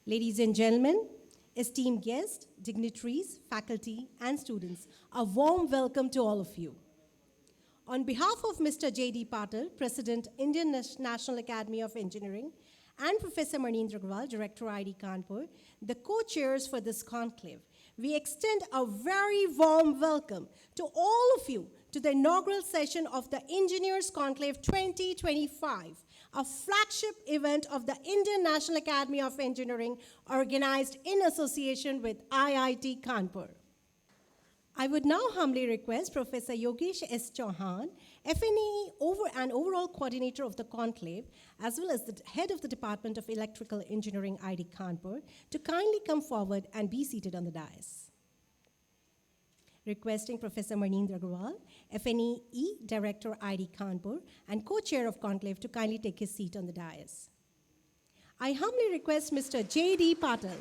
Ladies and gentlemen, esteemed guests, dignitaries, faculty, and students, a warm welcome to all of you. On behalf of Mr. J.D. Patil, President, Indian National Academy of Engineering, and Professor Inaugural, Director, IIT Kanpur, the co-chairs for this conclave, we extend a very warm welcome to all of you to the inaugural session of the Engineers Conclave 2025, a flagship event of the Indian National Academy of Engineering organized in association with IIT Kanpur. I would now humbly request Professor Yogesh S. Chauhan, FNAE and overall coordinator of the conclave, as well as the head of the Department of Electrical Engineering, IIT Kanpur, to kindly come forward and be seated on the dais. Requesting Professor Manindra Agarwal, FNAE Director, IIT Kanpur, and co-chair of conclave to kindly take his seat on the dais. I humbly request Mr. J.D. Patil,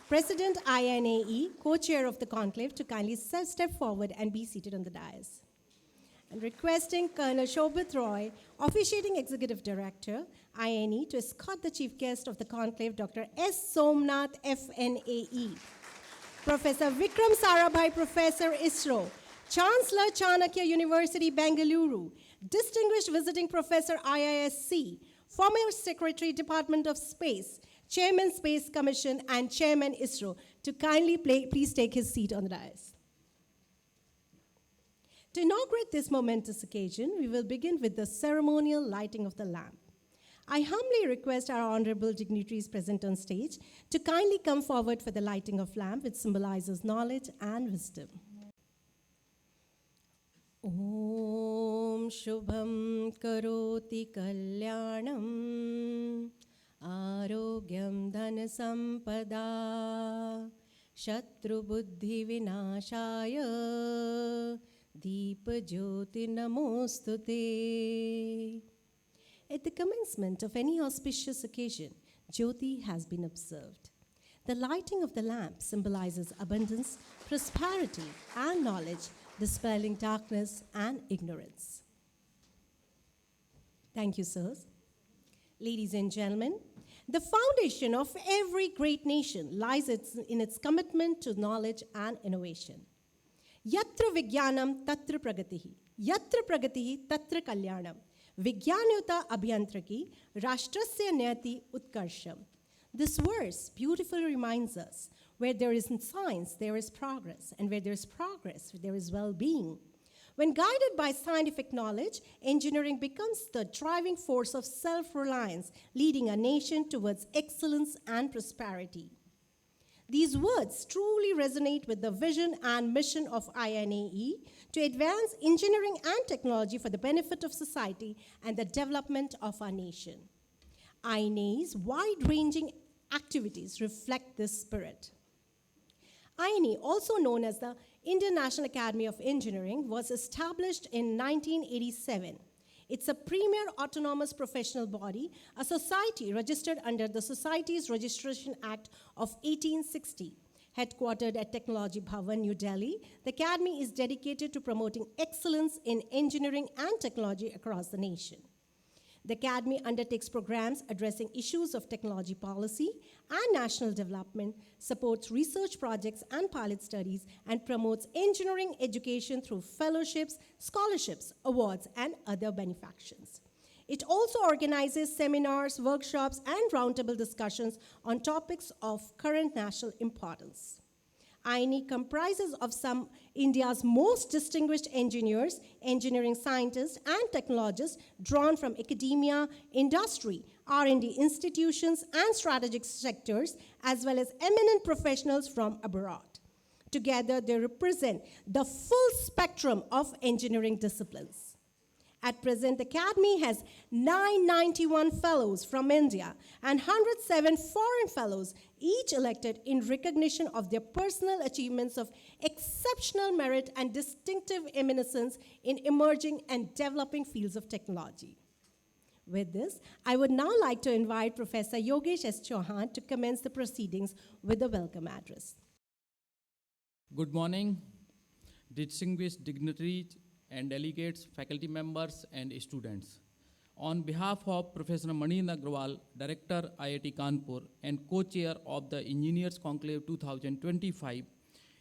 President INAE, co-chair of the conclave, to kindly step forward and be seated on the dais. And requesting Colonel Shobhit Roy, officiating Executive Director, INAE, to escort the chief guest of the conclave, Dr. S. Somnath, FNAE. Professor Vikram Sarabhai, Professor ISRO, Chancellor Chanakya University, Bengaluru, Distinguished Visiting Professor IISc, former Secretary, Department of Space, Chairman Space Commission, and Chairman ISRO, to kindly please take his seat on the dais. To inaugurate this momentous occasion, we will begin with the ceremonial lighting of the lamp. I humbly request our honorable dignitaries present on stage to kindly come forward for the lighting of lamp, which symbolizes knowledge and wisdom. Om Shubham Karoti Kalyanam Arogyam Dhana Sampada Shatru Buddhi Vinashaya Deepa Jyoti Namostute. At the commencement of any auspicious occasion, Jyoti has been observed. The lighting of the lamp symbolizes abundance, prosperity, and knowledge, dispelling darkness and ignorance. Thank you, sirs. Ladies and gentlemen, the foundation of every great nation lies in its commitment to knowledge and innovation. Yatra Vigyanam Tatra Pragatihi, Yatra Pragatihi Tatra Kalyanam. Vigyanyuta Abhyantraki, Rashtrasya Nayati Utkarsham. This verse beautifully reminds us, where there is science, there is progress, and where there is progress, there is well-being. When guided by scientific knowledge, engineering becomes the driving force of self-reliance, leading a nation towards excellence and prosperity. These words truly resonate with the vision and mission of INAE to advance engineering and technology for the benefit of society and the development of our nation. INAE's wide-ranging activities reflect this spirit. INAE, also known as the Indian National Academy of Engineering, was established in 1987. It's a premier autonomous professional body, a society registered under the Societies Registration Act of 1860. Headquartered at Technology Bhavan, New Delhi, the Academy is dedicated to promoting excellence in engineering and technology across the nation. The Academy undertakes programs addressing issues of technology policy and national development, supports research projects and pilot studies, and promotes engineering education through fellowships, scholarships, awards, and other benefactions. It also organizes seminars, workshops, and roundtable discussions on topics of current national importance. INAE comprises of some India's most distinguished engineers, engineering scientists, and technologists drawn from academia, industry, R&D institutions, and strategic sectors, as well as eminent professionals from abroad. Together, they represent the full spectrum of engineering disciplines. At present, the Academy has 991 fellows from India and 107 foreign fellows, each elected in recognition of their personal achievements of exceptional merit and distinctive eminence in emerging and developing fields of technology. With this, I would now like to invite Professor Yogesh S. Chauhan to commence the proceedings with a welcome address. Good morning, distinguished dignitaries and delegates, faculty members, and students. On behalf of Professor Manindra Agrawal, Director IIT Kanpur and Co-Chair of the Engineers Conclave 2025,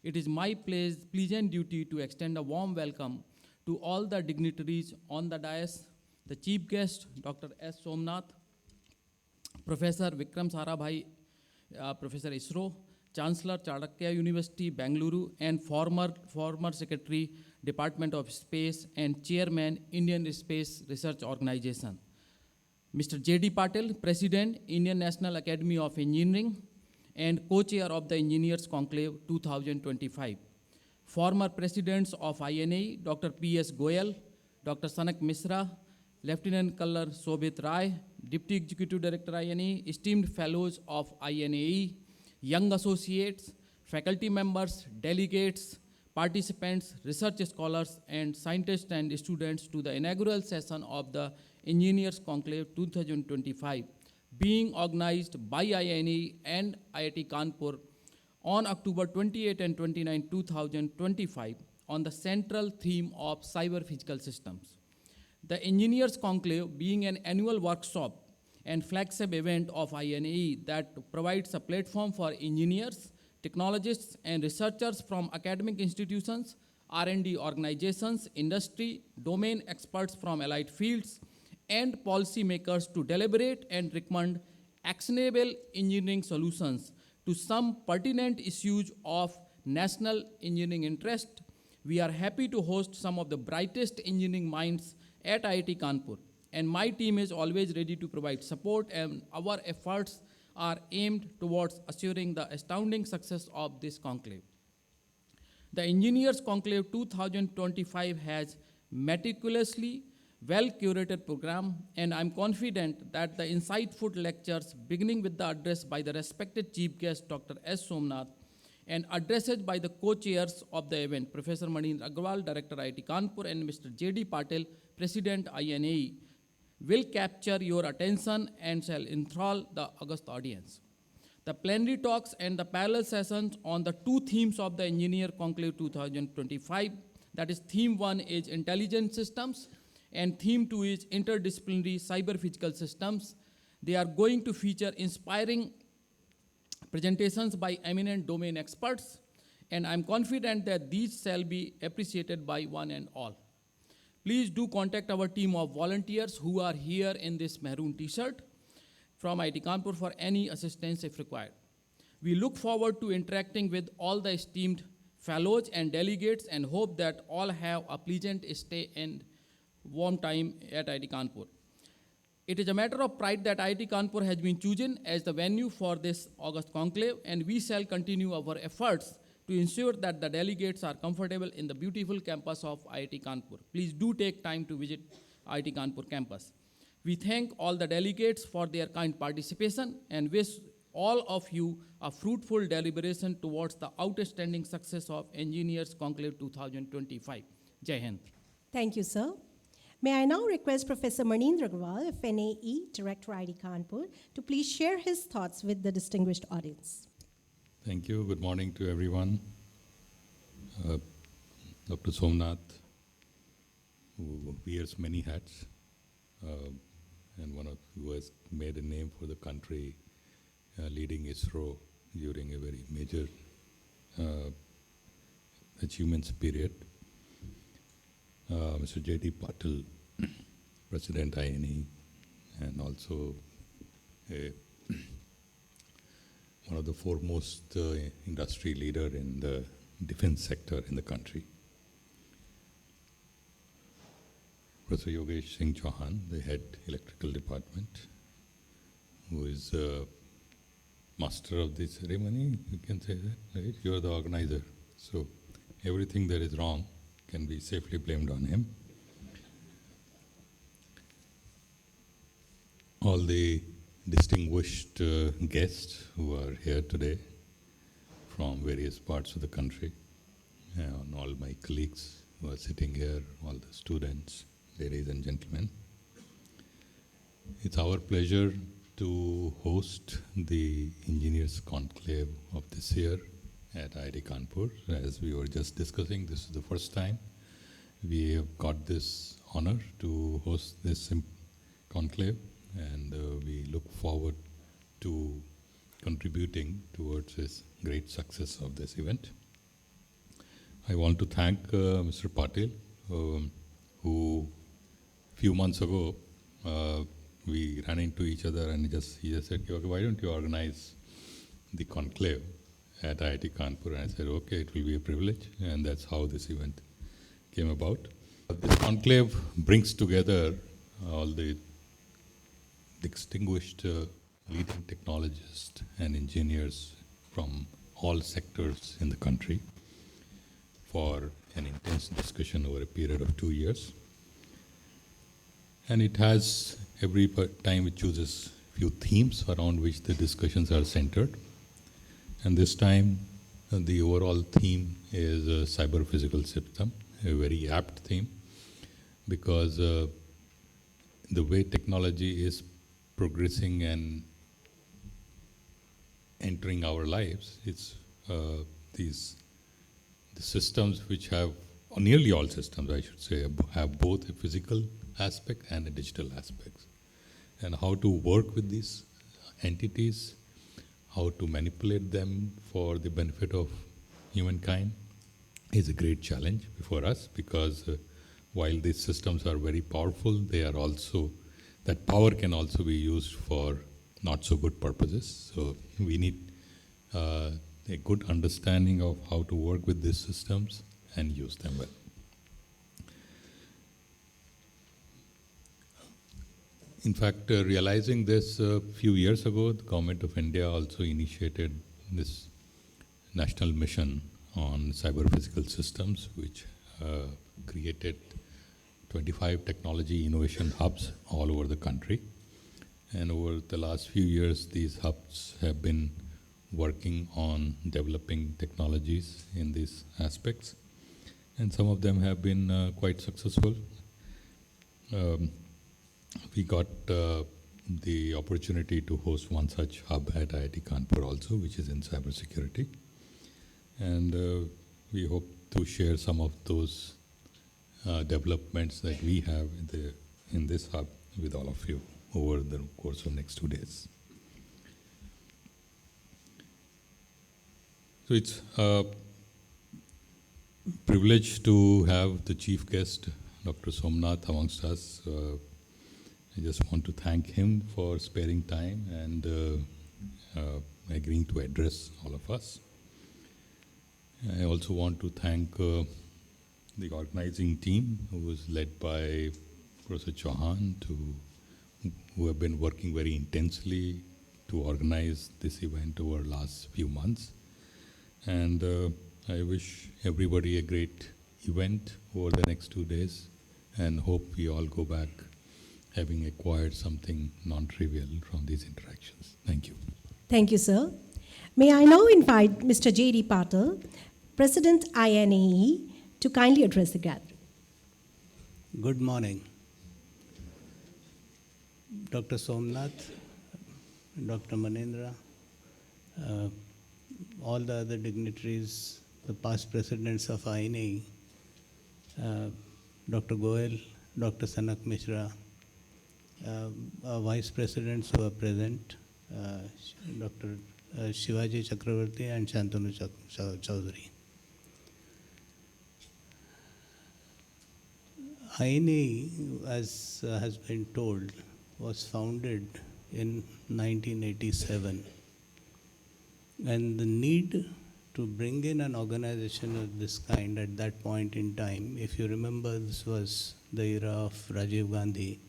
it is my pleasant duty to extend a warm welcome to all the dignitaries on the dais, the chief guest, Dr. S. Somnath, Professor Vikram Sarabhai, Professor ISRO, Chancellor Chanakya University, Bengaluru, and former Secretary, Department of Space, and Chairman, Indian Space Research Organization. Mr. J.D. Patil, President, Indian National Academy of Engineering, and Co-Chair of the Engineers Conclave 2025. Former Presidents of INAE, Dr. P.S. Goyal, Dr. Sanak Misra, Lieutenant Colonel Sobhit Rai, Deputy Executive Director INAE, esteemed fellows of INAE, young associates, faculty members, delegates, participants, research scholars, and scientists and students to the inaugural session of the Engineers Conclave 2025, being organized by INAE and IIT Kanpur on October 28 and 29, 2025, on the central theme of cyber physical systems. The Engineers Conclave being an annual workshop and flagship event of INAE that provides a platform for engineers, technologists, and researchers from academic institutions, R&D organizations, industry, domain experts from allied fields, and policymakers to deliberate and recommend actionable engineering solutions to some pertinent issues of national engineering interest. We are happy to host some of the brightest engineering minds at IIT Kanpur, and my team is always ready to provide support, and our efforts are aimed towards assuring the astounding success of this conclave. The Engineers Conclave 2025 has meticulously well-curated program, and I'm confident that the insightful lectures, beginning with the address by the respected chief guest, Dr. S. Somnath, and addresses by the co-chairs of the event, Professor Manindra Agrawal, Director IIT Kanpur, and Mr. J.D. Patil, President INAE, will capture your attention and shall enthrall the august audience. The plenary talks and the parallel sessions on the two themes of the Engineer Conclave 2025, that is theme 1 is intelligent systems and theme 2 is interdisciplinary cyber physical systems. They are going to feature inspiring presentations by eminent domain experts, and I'm confident that these shall be appreciated by one and all. Please do contact our team of volunteers who are here in this maroon t-shirt from IIT Kanpur for any assistance if required. We look forward to interacting with all the esteemed fellows and delegates and hope that all have a pleasant stay and warm time at IIT Kanpur. It is a matter of pride that IIT Kanpur has been chosen as the venue for this August conclave, and we shall continue our efforts to ensure that the delegates are comfortable in the beautiful campus of IIT Kanpur. Please do take time to visit IIT Kanpur campus. We thank all the delegates for their kind participation and wish all of you a fruitful deliberation towards the outstanding success of Engineers Conclave 2025. Jai Hind. Thank you, sir. May I now request Professor Manindra Agrawal, FNAE, Director IIT Kanpur, to please share his thoughts with the distinguished audience. Thank you. Good morning to everyone. Dr. Somnath, who wears many hats, and one of who has made a name for the country, leading ISRO during a very major achievements period. Mr. J.D. Patil, President INAE, and also one of the foremost industry leader in the defense sector in the country. Professor Yogesh Singh Chauhan, the head electrical department, who is master of the ceremony, you can say that, right? You are the organizer. So everything that is wrong can be safely blamed on him. All the distinguished guests who are here today from various parts of the country, and all my colleagues who are sitting here, all the students, ladies and gentlemen. It's our pleasure to host the Engineers Conclave of this year at IIT Kanpur. As we were just discussing, this is the first time we have got this honor to host this Conclave, and we look forward to contributing towards this great success of this event. I want to thank Mr. Patil, who few months ago we ran into each other and he just said, okay, why don't you organize the conclave at IIT Kanpur? And I said, okay, it will be a privilege, and that's how this event came about. This conclave brings together all the distinguished leading technologists and engineers from all sectors in the country for an intense discussion over a period of 2 years. And it has, every time it chooses few themes around which the discussions are centered. And this time, the overall theme is a cyber-physical system, a very apt theme, because the way technology is progressing and entering our lives, it's the systems which have, or nearly all systems, I should say, have both a physical aspect and a digital aspect. And how to work with these entities, how to manipulate them for the benefit of humankind is a great challenge before us, because while these systems are very powerful, they are also, that power can also be used for not so good purposes. So we need a good understanding of how to work with these systems and use them well. In fact, realizing this a few years ago, the Government of India also initiated this national mission on cyber-physical systems, which created 25 technology innovation hubs all over the country. And over the last few years, these hubs have been working on developing technologies in these aspects. And some of them have been quite successful. We got the opportunity to host one such hub at IIT Kanpur also, which is in cybersecurity. And we hope to share some of those developments that we have in this hub with all of you over the course of next 2 days. So it's a privilege to have the chief guest, Dr. Somnath, amongst us. I just want to thank him for sparing time and agreeing to address all of us. I also want to thank the organizing team, who was led by Professor Chauhan, who have been working very intensely to organize this event over the last few months. And I wish everybody a great event over the next 2 days, and hope we all go back having acquired something non-trivial from these interactions. Thank you. Thank you, sir. May I now invite Mr. J.D. Patil, President INAE, to kindly address the gathering. Good morning. Dr. Somnath, Dr. Manindra, all the other dignitaries, the past presidents of INAE, Dr. Goel, Dr. Sanak Mishra, vice presidents who are present, Dr. Shivaji Chakravarti and Shantanu Chaudhary. INAE, as has been told, was founded in 1987. And the need to bring in an organization of this kind at that point in time, if you remember, this was the era of Rajiv Gandhi,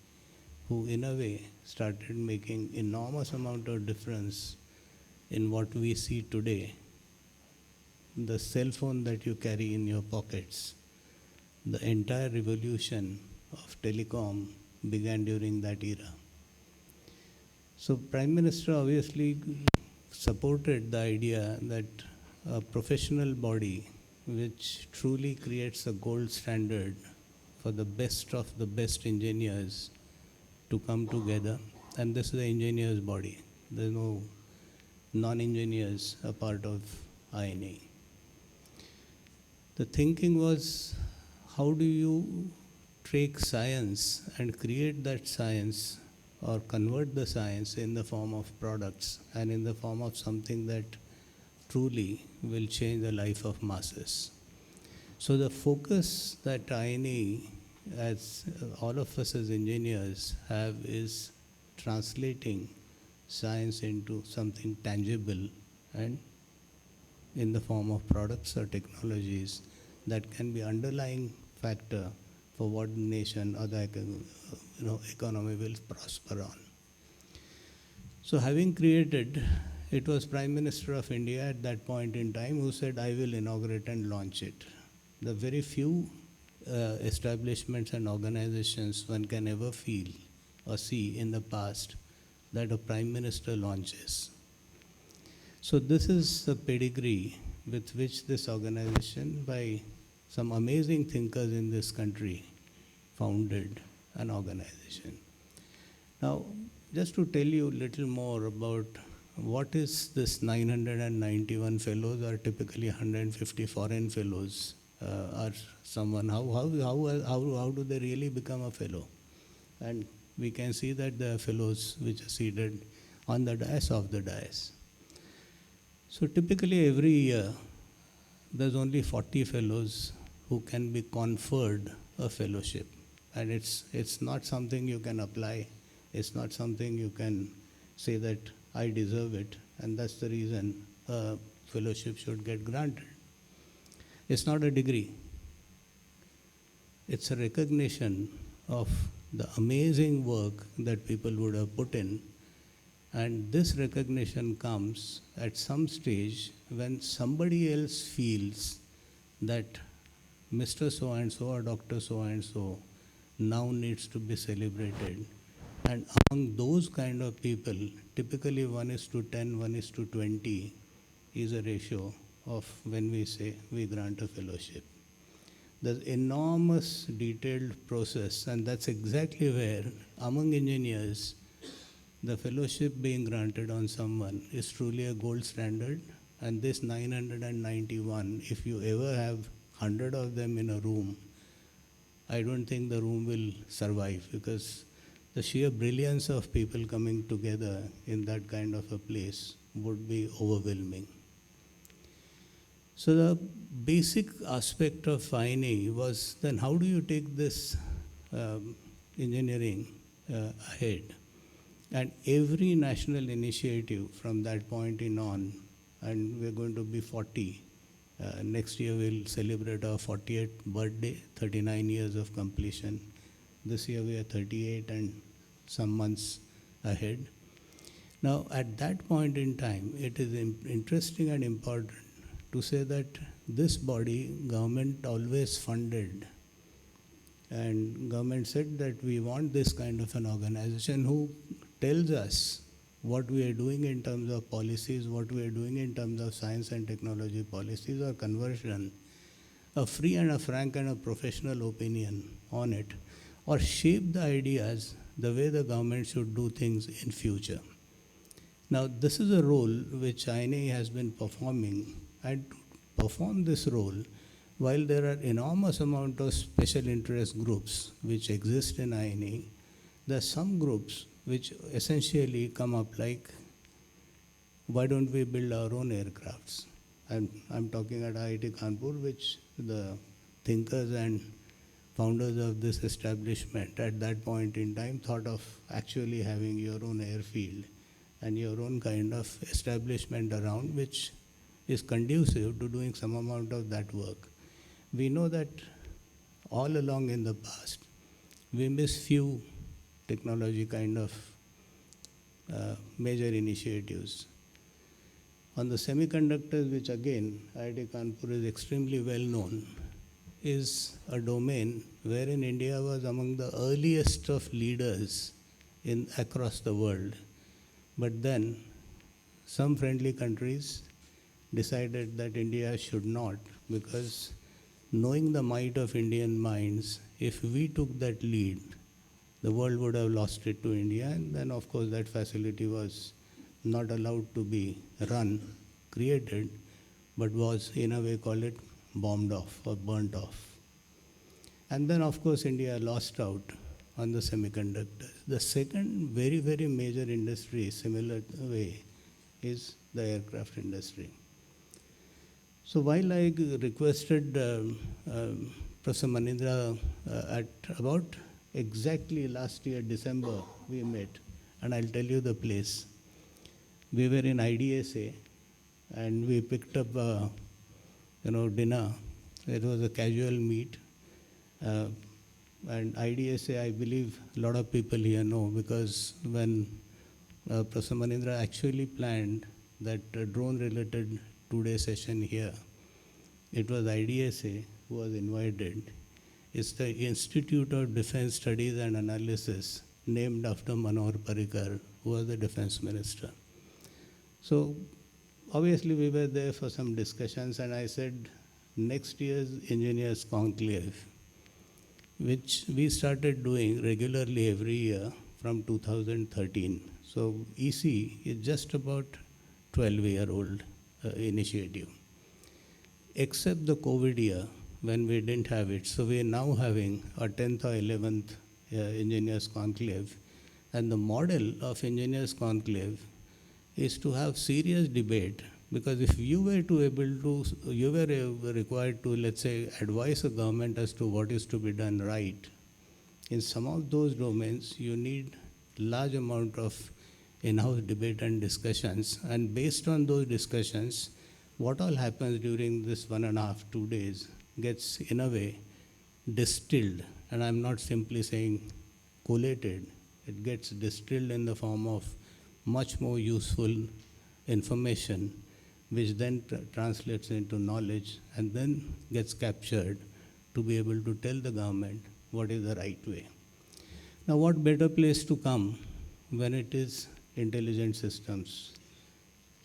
who in a way started making enormous amount of difference in what we see today. The cell phone that you carry in your pockets, the entire revolution of telecom began during that era. So Prime Minister obviously supported the idea that a professional body which truly creates a gold standard for the best of the best engineers to come together, and this is the engineers' body. There's no non-engineers a part of INAE. The thinking was, how do you take science and create that science or convert the science in the form of products and in the form of something that truly will change the life of masses. So the focus that INAE, as all of us as engineers have, is translating science into something tangible and in the form of products or technologies that can be underlying factor for what the nation or the economy will prosper on. So having created, it was Prime Minister of India at that point in time who said, I will inaugurate and launch it. The very few establishments and organizations one can ever feel or see in the past that a Prime Minister launches. So this is the pedigree with which this organization, by some amazing thinkers in this country, founded an organization. Now, just to tell you a little more about what is this 991 fellows, or typically 150 foreign fellows, are someone, how do they really become a fellow? And we can see that there are fellows which are seated on the dais of the dais. So typically every year, there's only 40 fellows who can be conferred a fellowship. And it's not something you can apply. It's not something you can say that I deserve it, and that's the reason a fellowship should get granted. It's not a degree. It's a recognition of the amazing work that people would have put in. And this recognition comes at some stage when somebody else feels that Mr. So-and-so or Dr. So-and-so now needs to be celebrated. And among those kind of people, typically 1:10, 1:20 is a ratio of when we say we grant a fellowship. There's enormous detailed process, and that's exactly where, among engineers, the fellowship being granted on someone is truly a gold standard. And this 991, if you ever have 100 of them in a room, I don't think the room will survive, because the sheer brilliance of people coming together in that kind of a place would be overwhelming. So the basic aspect of INAE was then how do you take this engineering ahead? And every national initiative from that point in on, and we're going to be 40. Next year we'll celebrate our 40th birthday, 39 years of completion. This year we are 38 and some months ahead. Now at that point in time, it is interesting and important to say that this body, government always funded, and government said that we want this kind of an organization who tells us what we are doing in terms of policies, what we are doing in terms of science and technology policies or conversion, a free and a frank and a professional opinion on it, or shape the ideas the way the government should do things in future. Now, this is a role which INAE has been performing, and to perform this role, while there are enormous amount of special interest groups which exist in INAE, there are some groups which essentially come up like, why don't we build our own aircrafts? I'm talking at IIT Kanpur, which the thinkers and founders of this establishment at that point in time thought of actually having your own airfield and your own kind of establishment around, which is conducive to doing some amount of that work. We know that all along in the past, we miss few technology kind of major initiatives. On the semiconductors, which again, IIT Kanpur is extremely well known, is a domain wherein India was among the earliest of leaders across the world. But then, some friendly countries decided that India should not, because knowing the might of Indian minds, if we took that lead, the world would have lost it to India, and then of course that facility was not allowed to be created, but was in a way, call it, bombed off or burnt off. And then of course India lost out on the semiconductors. The second very, very major industry, similar way, is the aircraft industry. So while I requested Professor Manindra at about exactly last year, December, we met, and I'll tell you the place. We were in IDSA, and we picked up dinner. It was a casual meet. And IDSA, I believe a lot of people here know, because when Professor Manindra actually planned that drone-related two-day session here, it was IDSA who was invited. It's the Institute of Defense Studies and Analysis, named after Manohar Parrikar, who was the defense minister. So obviously we were there for some discussions, and I said, next year's Engineers Conclave, which we started doing regularly every year from 2013. So EC is just about 12-year-old initiative. Except the COVID year, when we didn't have it. So we are now having a 10th or 11th Engineers Conclave. And the model of Engineers Conclave is to have serious debate, because if you were required to, let's say, advise a government as to what is to be done right, in some of those domains, you need large amount of in-house debate and discussions. And based on those discussions, what all happens during this 1.5, 2 days gets, in a way, distilled. And I'm not simply saying collated. It gets distilled in the form of much more useful information, which then translates into knowledge and then gets captured to be able to tell the government what is the right way. Now, what better place to come when it is intelligent systems?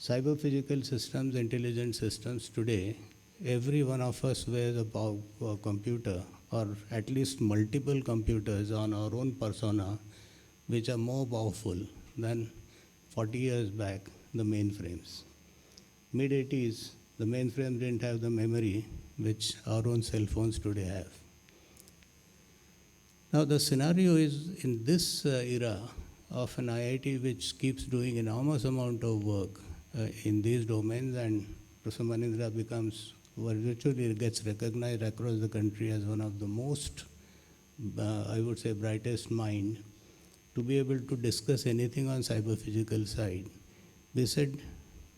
Cyber-physical systems, intelligent systems today, every one of us wears a computer, or at least multiple computers on our own persona, which are more powerful than 40 years back, the mainframes. Mid-80s, the mainframes didn't have the memory which our own cell phones today have. Now the scenario is, in this era of an IIT which keeps doing enormous amount of work in these domains, and Professor Manindra becomes, virtually gets recognized across the country as one of the most, I would say, brightest mind to be able to discuss anything on cyber-physical side. We said,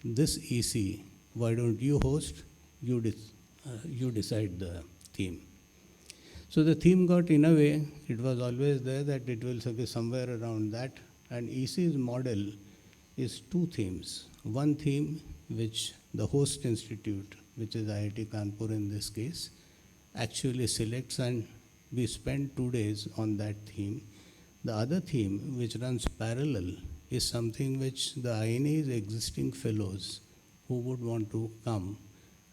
this EC, why don't you host? You decide the theme. So the theme got, in a way, it was always there that it will be somewhere around that. And EC's model is two themes. One theme which the host institute, which is IIT Kanpur in this case, actually selects, and we spend 2 days on that theme. The other theme, which runs parallel, is something which the INAE's existing fellows who would want to come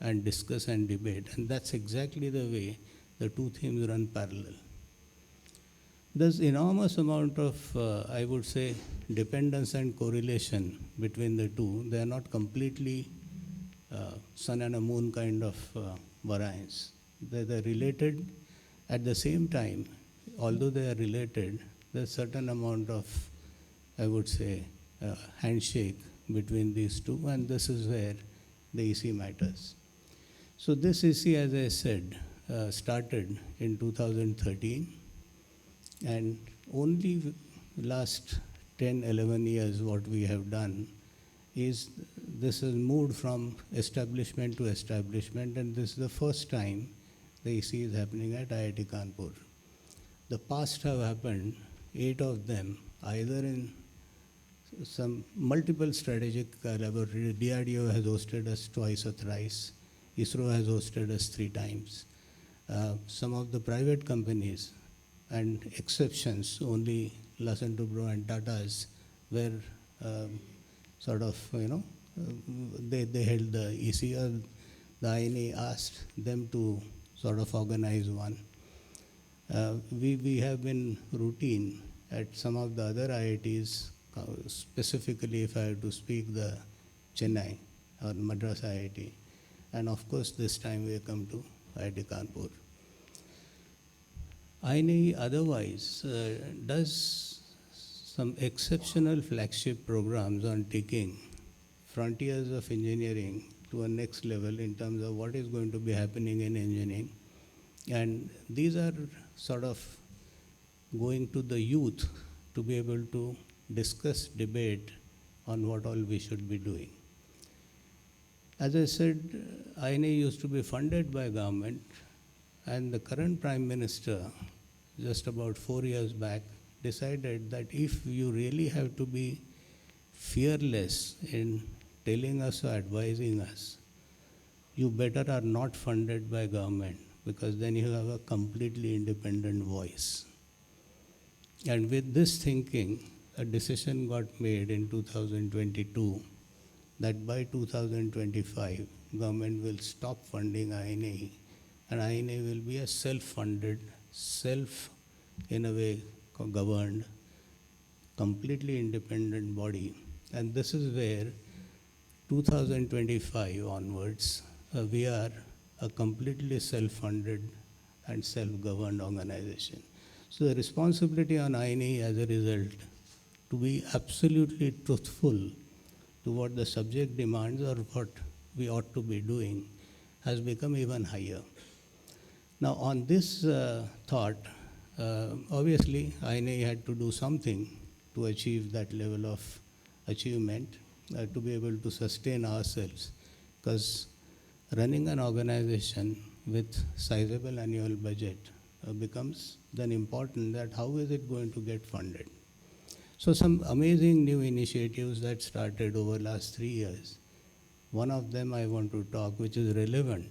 and discuss and debate. And that's exactly the way the two themes run parallel. There's enormous amount of, I would say, dependence and correlation between the two. They are not completely sun and a moon kind of variance. They're related. At the same time, although they are related, there's certain amount of, I would say, handshake between these two, and this is where the EC matters. So this EC, as I said, started in 2013, and only last 10, 11 years what we have done is this has moved from establishment to establishment, and this is the first time the EC is happening at IIT Kanpur. The past have happened, 8 of them, either in some multiple strategic laboratories. DRDO has hosted us twice or thrice. ISRO has hosted us 3 times. Some of the private companies, and exceptions, only Larsen & Toubro and Tata's, were sort of, they held the EC. The INAE asked them to sort of organize one. We have been routine at some of the other IITs, specifically if I have to speak, the Chennai or Madras IIT. And of course this time we have come to IIT Kanpur. INAE otherwise does some exceptional flagship programs on taking frontiers of engineering to a next level in terms of what is going to be happening in engineering. And these are sort of going to the youth to be able to discuss, debate on what all we should be doing. As I said, INAE used to be funded by government, and the current Prime Minister, just about 4 years back, decided that if you really have to be fearless in telling us or advising us, you better are not funded by government, because then you have a completely independent voice. And with this thinking, a decision got made in 2022 that by 2025, government will stop funding INAE, and INAE will be a self-funded, in a way, governed, completely independent body. And this is where 2025 onwards, we are a completely self-funded and self-governed organization. So the responsibility on INAE as a result to be absolutely truthful to what the subject demands or what we ought to be doing has become even higher. Now on this thought, obviously INAE had to do something to achieve that level of achievement, to be able to sustain ourselves, because running an organization with sizable annual budget becomes then important that how is it going to get funded. So some amazing new initiatives that started over the last 3 years. One of them I want to talk, which is relevant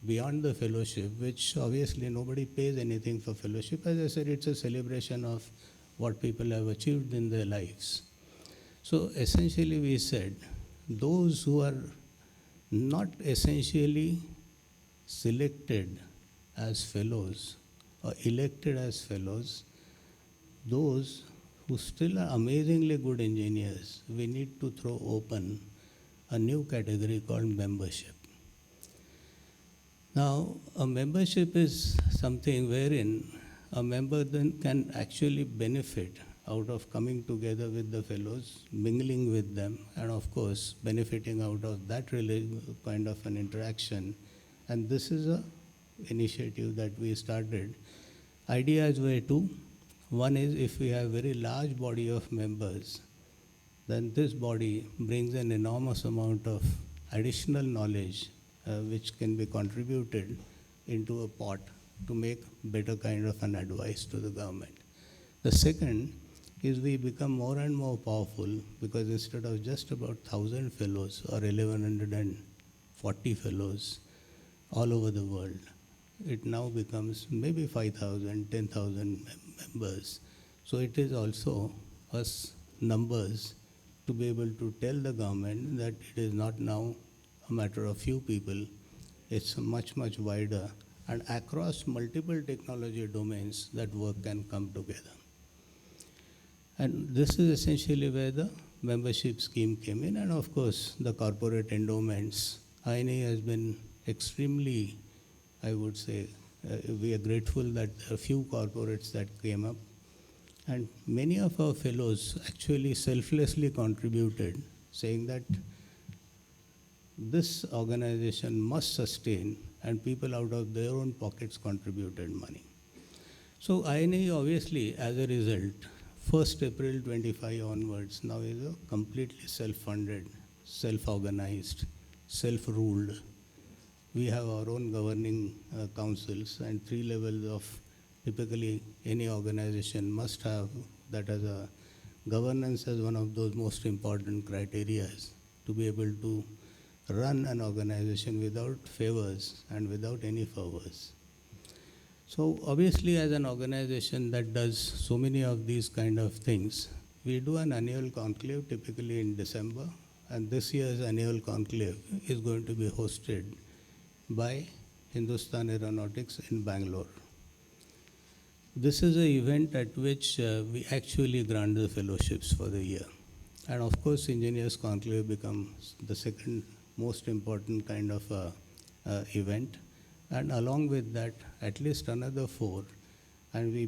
beyond the fellowship, which obviously nobody pays anything for fellowship. As I said, it's a celebration of what people have achieved in their lives. So essentially we said, those who are not essentially selected as fellows or elected as fellows, those who still are amazingly good engineers, we need to throw open a new category called membership. Now, a membership is something wherein a member then can actually benefit out of coming together with the fellows, mingling with them, and of course, benefiting out of that really kind of an interaction. And this is an initiative that we started. Ideas were two. One is if we have a very large body of members, then this body brings an enormous amount of additional knowledge which can be contributed into a pot to make better kind of an advice to the government. The second is we become more and more powerful, because instead of just about 1,000 fellows or 1,140 fellows all over the world, it now becomes maybe 5,000, 10,000 members. So it is also us numbers to be able to tell the government that it is not now a matter of few people, it's much, much wider, and across multiple technology domains that work can come together. And this is essentially where the membership scheme came in, and of course the corporate endowments. INAE has been extremely, I would say, we are grateful that there are few corporates that came up, and many of our fellows actually selflessly contributed, saying that this organization must sustain, and people out of their own pockets contributed money. So INAE obviously, as a result, 1st April 25 onwards, now is a completely self-funded, self-organized, self-ruled. We have our own governing councils, and 3 levels of typically any organization must have that as a governance as one of those most important criteria to be able to run an organization without favors and without any favors. So obviously as an organization that does so many of these kind of things, we do an annual conclave typically in December, and this year's annual conclave is going to be hosted by Hindustan Aeronautics in Bangalore. This is an event at which we actually grant the fellowships for the year. And of course, Engineers Conclave becomes the second most important kind of event. And along with that, at least another 4 and we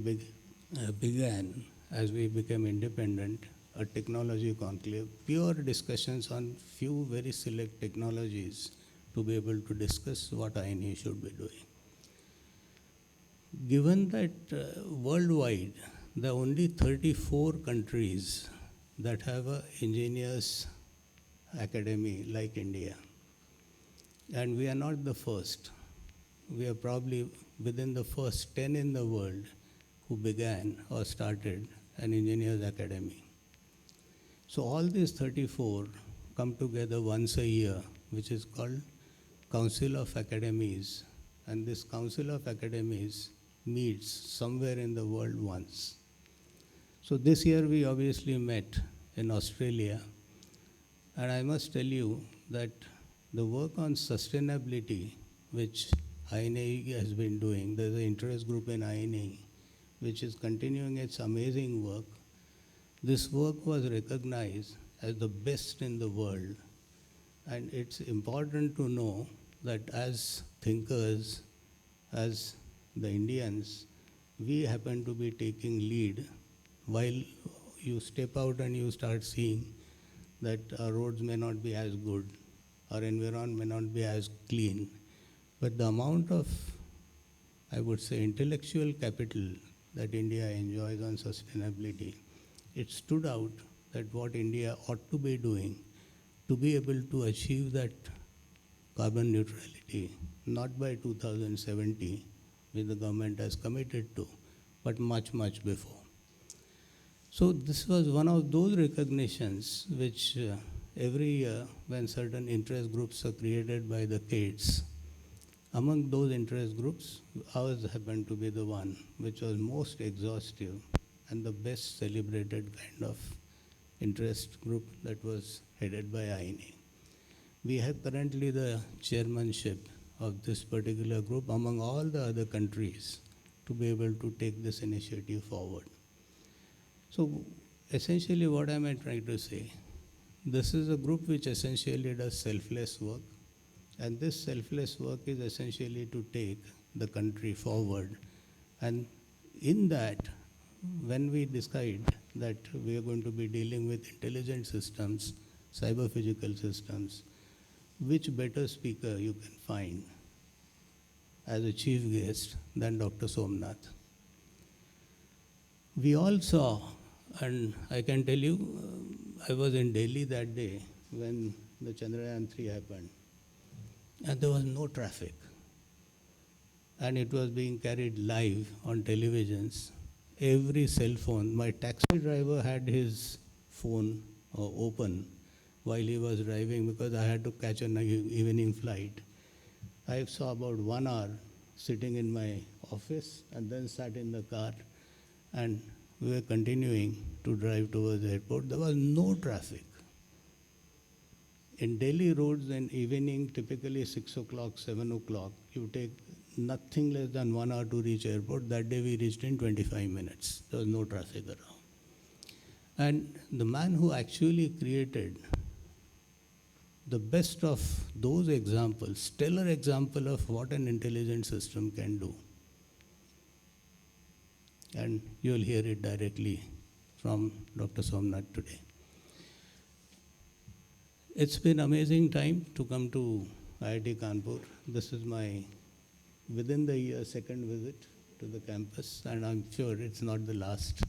began, as we became independent, a technology conclave, pure discussions on few very select technologies to be able to discuss what INAE should be doing. Given that worldwide, there are only 34 countries that have an engineers academy like India, and we are not the first. We are probably within the first 10 in the world who began or started an engineers academy. So all these 34 come together once a year, which is called Council of Academies, and this Council of Academies meets somewhere in the world once. So this year we obviously met in Australia, and I must tell you that the work on sustainability, which INAE has been doing, there's an interest group in INAE, which is continuing its amazing work. This work was recognized as the best in the world, and it's important to know that as thinkers, as the Indians, we happen to be taking lead while you step out and you start seeing that our roads may not be as good, our environment may not be as clean, but the amount of, I would say, intellectual capital that India enjoys on sustainability, it stood out that what India ought to be doing to be able to achieve that carbon neutrality, not by 2070, which the government has committed to, but much, much before. So this was one of those recognitions which every year when certain interest groups are created by the kids, among those interest groups, ours happened to be the one which was most exhaustive and the best celebrated kind of interest group that was headed by INAE. We have currently the chairmanship of this particular group among all the other countries to be able to take this initiative forward. So essentially what am I trying to say? This is a group which essentially does selfless work, and this selfless work is essentially to take the country forward. And in that, when we decide that we are going to be dealing with intelligent systems, cyber physical systems, which better speaker you can find as a chief guest than Dr. Somnath? We all saw, and I can tell you, I was in Delhi that day when the Chandrayaan-3 happened, and there was no traffic. And it was being carried live on televisions. Every cell phone, my taxi driver had his phone open while he was driving because I had to catch an evening flight. I saw about 1 hour sitting in my office and then sat in the car, and we were continuing to drive towards the airport. There was no traffic. In Delhi roads in evening, typically 6 o'clock, 7 o'clock, you take nothing less than 1 hour to reach airport. That day we reached in 25 minutes. There was no traffic around. And the man who actually created the best of those examples, stellar example of what an intelligent system can do. And you'll hear it directly from Dr. Somnath today. It's been an amazing time to come to IIT Kanpur. This is my, within the year, second visit to the campus, and I'm sure it's not the last,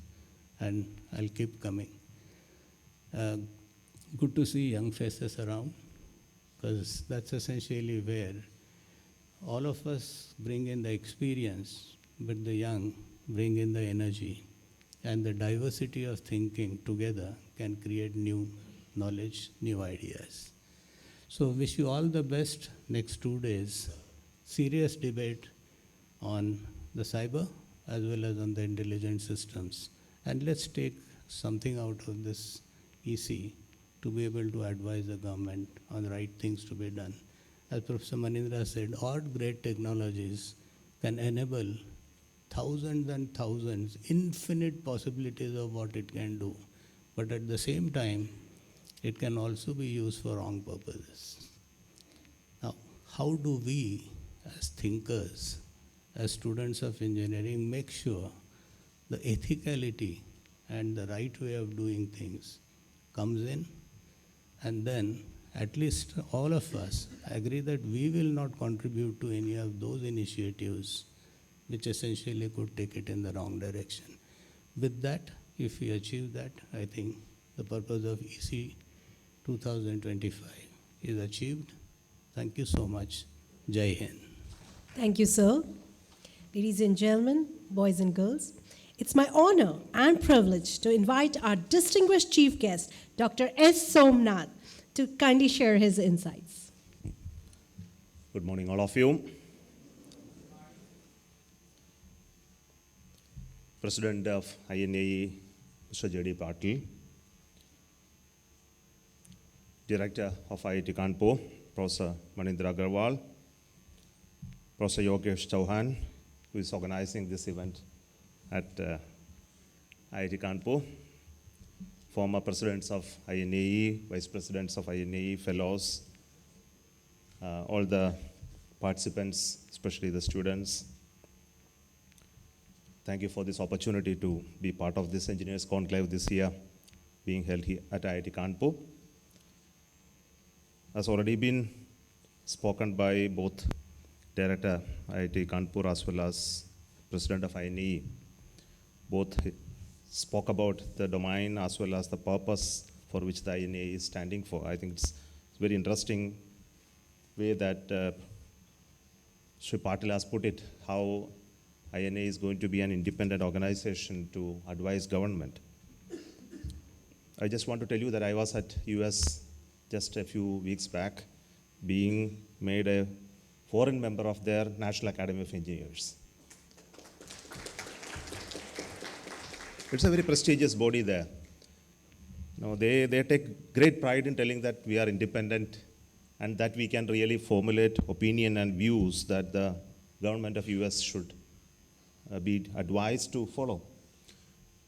and I'll keep coming. Good to see young faces around, because that's essentially where all of us bring in the experience, but the young bring in the energy, and the diversity of thinking together can create new knowledge, new ideas. So wish you all the best next 2 days. Serious debate on the cyber as well as on the intelligent systems. And let's take something out of this EC to be able to advise the government on the right things to be done. As Professor Manindra said, all great technologies can enable thousands and thousands, infinite possibilities of what it can do. But at the same time, it can also be used for wrong purposes. Now, how do we, as thinkers, as students of engineering, make sure the ethicality and the right way of doing things comes in, and then at least all of us agree that we will not contribute to any of those initiatives which essentially could take it in the wrong direction. With that, if we achieve that, I think the purpose of EC 2025 is achieved. Thank you so much. Jai Hind. Thank you, sir. Ladies and gentlemen, boys and girls, it's my honor and privilege to invite our distinguished chief guest, Dr. S. Somnath, to kindly share his insights. Good morning, all of you. President of INAE, Mr. J.D. Patil, Director of IIT Kanpur, Professor Manindra Agarwal, Professor Yogesh Chauhan, who is organizing this event at IIT Kanpur, former presidents of INAE, vice presidents of INAE, fellows, all the participants, especially the students. Thank you for this opportunity to be part of this Engineers Conclave this year, being held here at IIT Kanpur. Has already been spoken by both Director IIT Kanpur as well as President of INAE. Both spoke about the domain as well as the purpose for which the INAE is standing for. I think it's very interesting way that Sri Patil has put it, how INAE is going to be an independent organization to advise government. I just want to tell you that I was at US just a few weeks back, being made a foreign member of their National Academy of Engineers. It's a very prestigious body there. They take great pride in telling that we are independent and that we can really formulate opinion and views that the government of US should be advised to follow.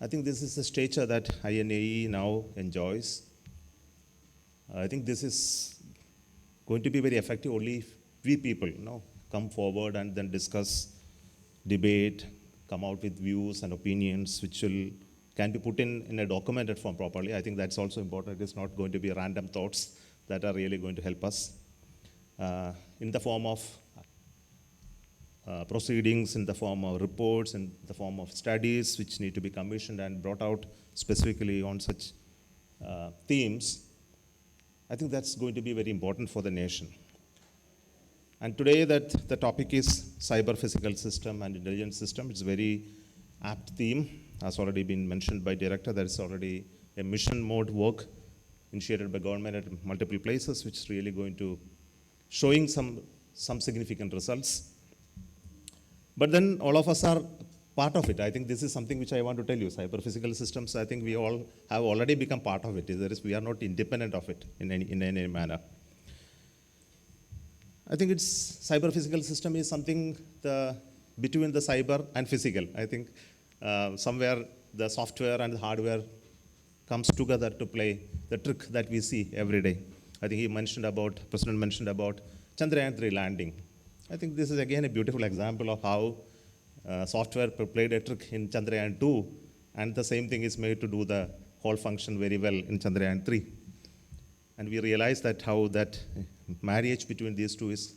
I think this is the stature that INAE now enjoys. I think this is going to be very effective only if we people come forward and then discuss, debate, come out with views and opinions which can be put in a documented form properly. I think that's also important. It's not going to be random thoughts that are really going to help us in the form of proceedings, in the form of reports, in the form of studies which need to be commissioned and brought out specifically on such themes. I think that's going to be very important for the nation. And today that the topic is cyber physical system and intelligence system. It's a very apt theme, has already been mentioned by director. There is already a mission mode work initiated by government at multiple places, which is really going to showing some significant results. But then all of us are part of it. I think this is something which I want to tell you. Cyber physical systems, I think we all have already become part of it. We are not independent of it in any manner. I think cyber physical system is something between the cyber and physical. I think somewhere the software and the hardware comes together to play the trick that we see every day. I think President mentioned about Chandrayaan-3 landing. I think this is again a beautiful example of how software played a trick in Chandrayaan-2, and the same thing is made to do the whole function very well in Chandrayaan-3. And we realize that how that marriage between these two is,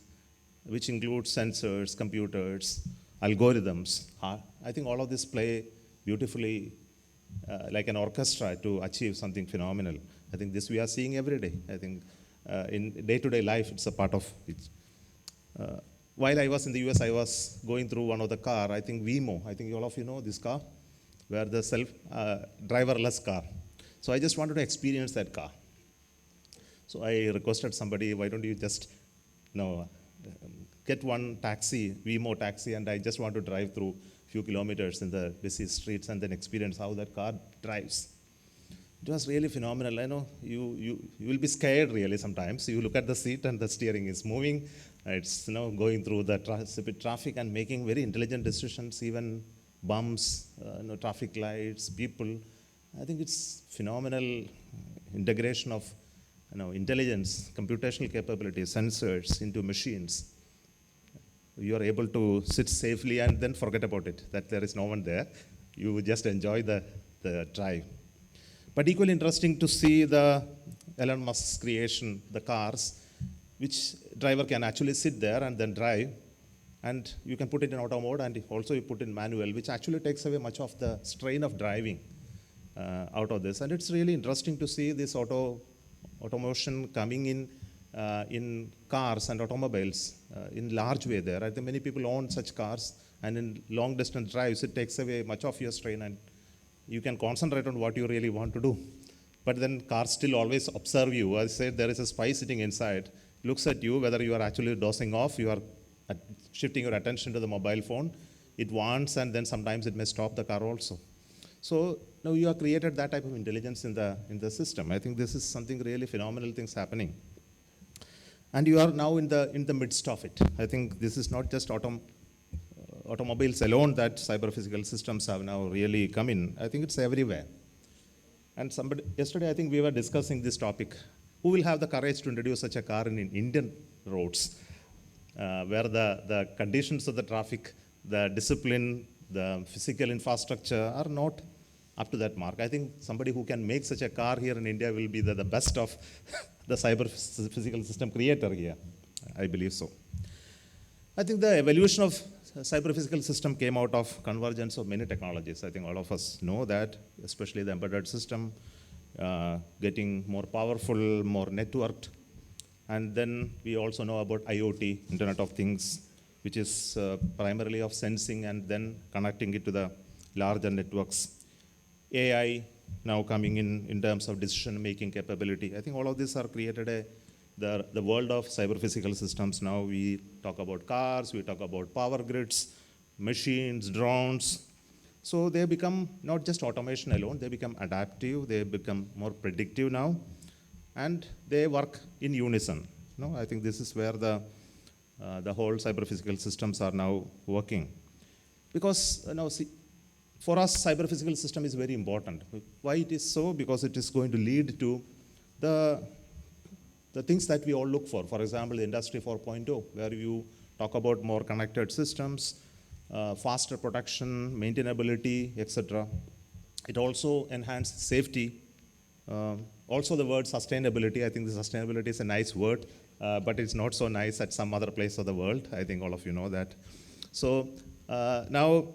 which includes sensors, computers, algorithms. I think all of this play beautifully like an orchestra to achieve something phenomenal. I think this we are seeing every day. I think in day-to-day life, it's a part of it. While I was in the US, I was going through one of the car, I think Wemo. I think all of you know this car, where the driverless car. So I just wanted to experience that car. So I requested somebody, why don't you just get one taxi, Wemo taxi, and I just want to drive through a few kilometers in the busy streets and then experience how that car drives. It was really phenomenal. I know you will be scared really sometimes. You look at the seat and the steering is moving. It's going through the traffic and making very intelligent decisions, even bumps, traffic lights, people. I think it's phenomenal integration of intelligence, computational capabilities, sensors into machines. You are able to sit safely and then forget about it, that there is no one there. you just enjoy the drive. But equally interesting to see the Elon Musk's creation, the cars, which driver can actually sit there and then drive. And you can put it in auto mode, and also you put in manual, which actually takes away much of the strain of driving out of this. And it's really interesting to see this automation coming in cars and automobiles in large way there. I think many people own such cars, and in long distance drives, it takes away much of your strain, and you can concentrate on what you really want to do. But then cars still always observe you. As I said, there is a spy sitting inside, looks at you, whether you are actually dozing off, you are shifting your attention to the mobile phone. It wants, and then sometimes it may stop the car also. So now you have created that type of intelligence in the system. I think this is something really phenomenal things happening. And you are now in the midst of it. I think this is not just automobiles alone that cyber-physical systems have now really come in. I think it's everywhere. And yesterday I think we were discussing this topic. Who will have the courage to introduce such a car in Indian roads, where the conditions of the traffic, the discipline, the physical infrastructure are not up to that mark? I think somebody who can make such a car here in India will be the best of the cyber-physical system creator here. I believe so. I think the evolution of cyber-physical system came out of convergence of many technologies. I think all of us know that, especially the embedded system, getting more powerful, more networked. And then we also know about IoT, Internet of Things, which is primarily of sensing and then connecting it to the larger networks. AI now coming in terms of decision-making capability. I think all of these are created the world of cyber-physical systems. Now we talk about cars, we talk about power grids, machines, drones. So they become not just automation alone, they become adaptive, they become more predictive now, and they work in unison. No, I think this is where the whole cyber-physical systems are now working. Because for us, cyber-physical system is very important. Why it is so? Because it is going to lead to the things that we all look for. For example, the Industry 4.0, where you talk about more connected systems, faster production, maintainability, etc. It also enhances safety. Also the word sustainability, I think the sustainability is a nice word, but it's not so nice at some other place of the world. I think all of you know that. So now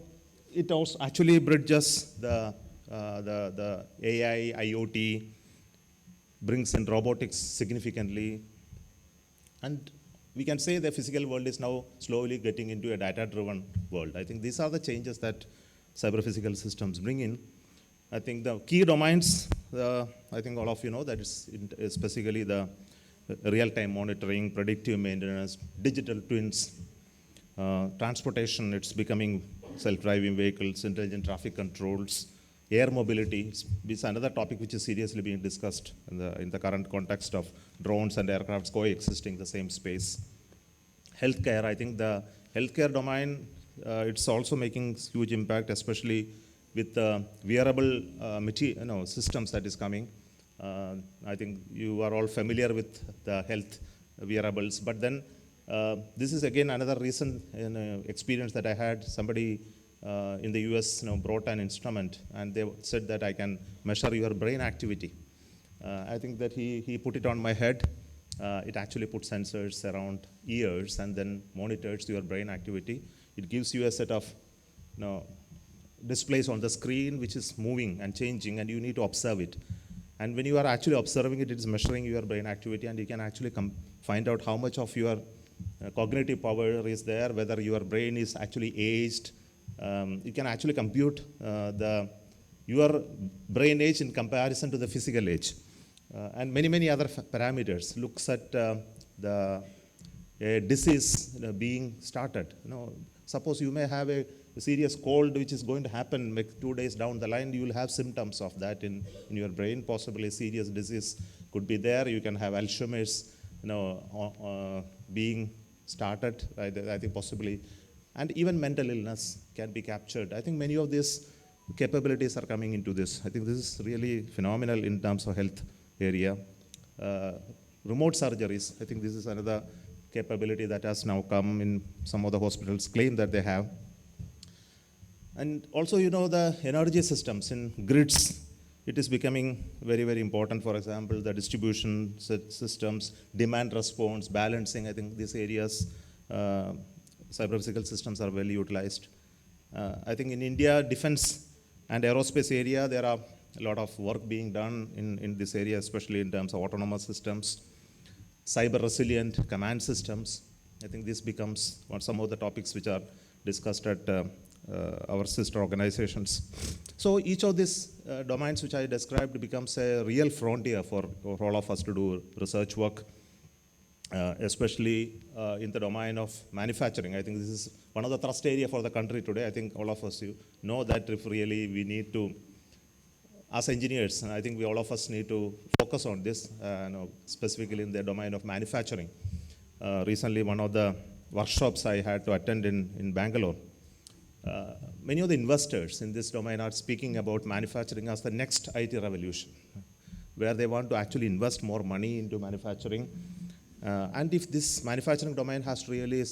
it also actually bridges the AI, IoT, brings in robotics significantly. And we can say the physical world is now slowly getting into a data-driven world. I think these are the changes that cyber-physical systems bring in. I think the key domains, I think all of you know that it's specifically the real-time monitoring, predictive maintenance, digital twins, transportation, it's becoming self-driving vehicles, intelligent traffic controls, air mobility. It's another topic which is seriously being discussed in the current context of drones and aircrafts coexisting in the same space. Healthcare, I think the healthcare domain, it's also making huge impact, especially with the wearable systems that is coming. I think you are all familiar with the health wearables, but then this is again another recent experience that I had. Somebody in the US brought an instrument, and they said that I can measure your brain activity. I think that he put it on my head. It actually puts sensors around ears and then monitors your brain activity. It gives you a set of displays on the screen which is moving and changing, and you need to observe it. And when you are actually observing it, it is measuring your brain activity, and you can actually find out how much of your cognitive power is there, whether your brain is actually aged. You can actually compute your brain age in comparison to the physical age. And many other parameters. Looks at the disease being started. Suppose you may have a serious cold which is going to happen like 2 days down the line, you will have symptoms of that in your brain. Possibly a serious disease could be there. You can have Alzheimer's being started, I think possibly. And even mental illness can be captured. I think many of these capabilities are coming into this. I think this is really phenomenal in terms of health area. Remote surgeries, I think this is another capability that has now come in. Some of the hospitals claim that they have. And also, the energy systems in grids, it is becoming very, very important. For example, the distribution systems, demand response, balancing, I think these areas, cyber-physical systems are well utilized. I think in India, defense and aerospace area, there are a lot of work being done in this area, especially in terms of autonomous systems, cyber-resilient command systems. I think this becomes some of the topics which are discussed at our sister organizations. So each of these domains which I described becomes a real frontier for all of us to do research work, especially in the domain of manufacturing. I think this is one of the thrust area for the country today. I think all of us know that if really we need to, as engineers, I think all of us need to focus on this, specifically in the domain of manufacturing. Recently, one of the workshops I had to attend in Bangalore, many of the investors in this domain are speaking about manufacturing as the next IT revolution, where they want to actually invest more money into manufacturing. And if this manufacturing domain has to really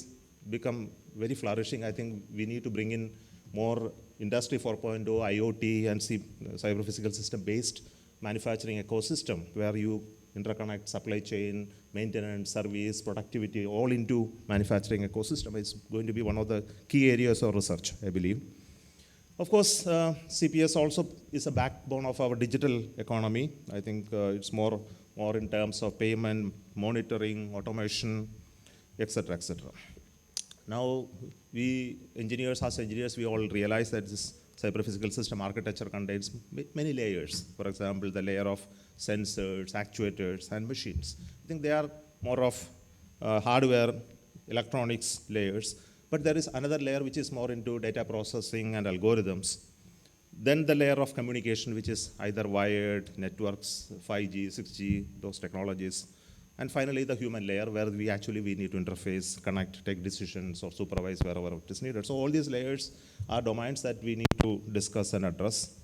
become very flourishing, I think we need to bring in more Industry 4.0, IoT, and cyber-physical system-based manufacturing ecosystem, where you interconnect supply chain, maintenance, service, productivity, all into manufacturing ecosystem. Is going to be one of the key areas of research, I believe. Of course, CPS also is a backbone of our digital economy. I think it's more in terms of payment, monitoring, automation, etc., etc. Now, we engineers, we all realize that this cyber-physical system architecture contains many layers. For example, the layer of sensors, actuators, and machines. I think they are more of hardware, electronics layers. But there is another layer which is more into data processing and algorithms. Then the layer of communication, which is either wired, networks, 5G, 6G, those technologies. And finally, the human layer, where we need to interface, connect, take decisions, or supervise wherever it is needed. So all these layers are domains that we need to discuss and address.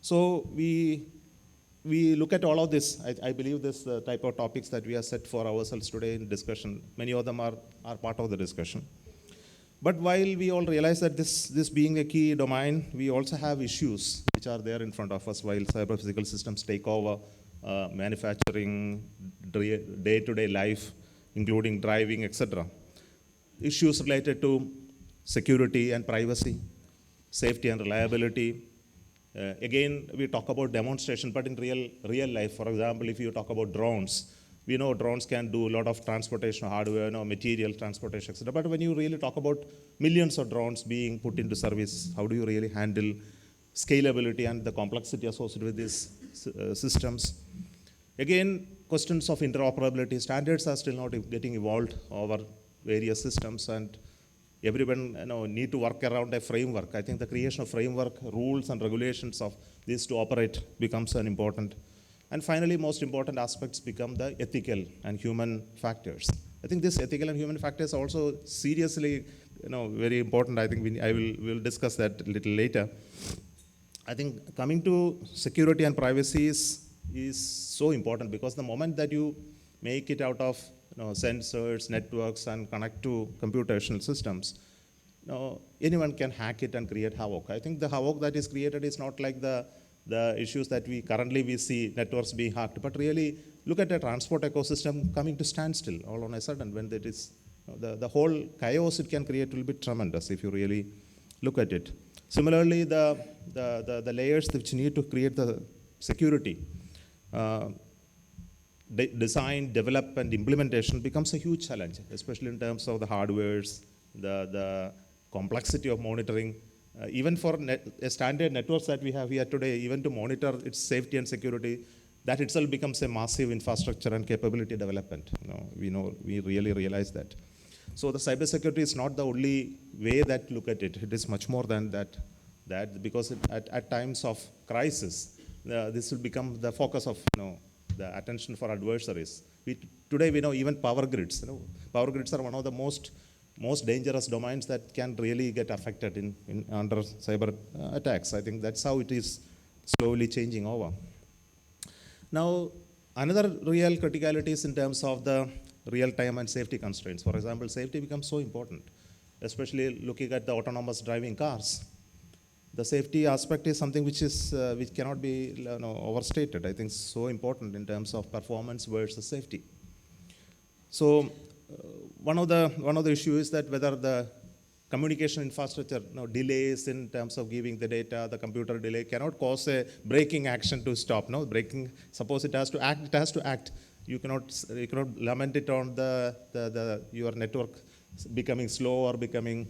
So we look at all of this. I believe this type of topics that we have set for ourselves today in discussion, many of them are part of the discussion. But while we all realize that this being a key domain, we also have issues which are there in front of us while cyber-physical systems take over manufacturing, day-to-day life, including driving, etc. Issues related to security and privacy, safety and reliability. Again, we talk about demonstration, but in real life, for example, if you talk about drones, we know drones can do a lot of transportation, hardware, material transportation, etc. But when you really talk about millions of drones being put into service, how do you really handle scalability and the complexity associated with these systems? Again, questions of interoperability. Standards are still not getting evolved over various systems, and everyone need to work around a framework. I think the creation of framework, rules, and regulations of these to operate becomes an important. And finally, most important aspects become the ethical and human factors. I think this ethical and human factors are also seriously, very important. I think we'll discuss that a little later. I think coming to security and privacy is so important, because the moment that you make it out of sensors, networks, and connect to computational systems, anyone can hack it and create havoc. I think the havoc that is created is not like the issues that we currently see, networks being hacked, but really look at the transport ecosystem coming to standstill all on a sudden, when that is the whole chaos it can create will be tremendous if you really look at it. Similarly, the layers which need to create the security, design, develop, and implementation becomes a huge challenge, especially in terms of the hardwares, the complexity of monitoring. Even for a standard networks that we have here today, even to monitor its safety and security, that itself becomes a massive infrastructure and capability development. We really realize that. So the cybersecurity is not the only way that look at it. It is much more than that because at times of crisis, this will become the focus of the attention for adversaries. Today we know even power grids. Power grids are one of the most dangerous domains that can really get affected under cyber attacks. I think that's how it is slowly changing over. Now, another real criticality is in terms of the real-time and safety constraints. For example, safety becomes so important, especially looking at the autonomous driving cars. the safety aspect is something which cannot be overstated. I think it's so important in terms of performance versus safety. So one of the issues is that whether the communication infrastructure delays in terms of giving the data, the computer delay cannot cause a braking action to stop. No, braking, suppose it has to act, it has to act. You cannot lament it on your network becoming slow or becoming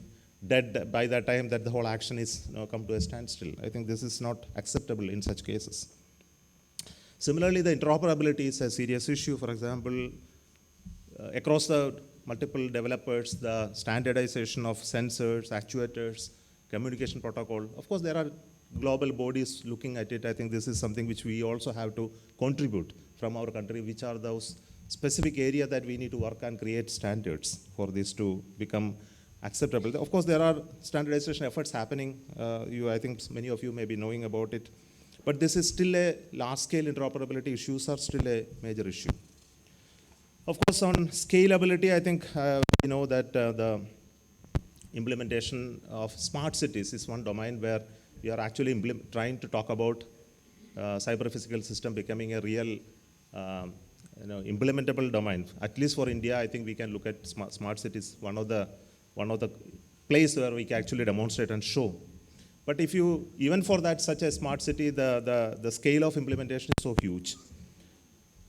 dead by the time that the whole action is come to a standstill. I think this is not acceptable in such cases. Similarly, the interoperability is a serious issue. For example, across the multiple developers, the standardization of sensors, actuators, communication protocol. Of course, there are global bodies looking at it. I think this is something which we also have to contribute from our country, which are those specific areas that we need to work and create standards for this to become acceptable. Of course, there are standardization efforts happening. I think many of you may be knowing about it. But this is still a large-scale interoperability issues are still a major issue. Of course, on scalability, I think we know that the implementation of smart cities is one domain where we are actually trying to talk about cyber-physical system becoming a real implementable domain. At least for India, I think we can look at smart cities, one of the place where we can actually demonstrate and show. But if you, even for that, such a smart city, the scale of implementation is so huge.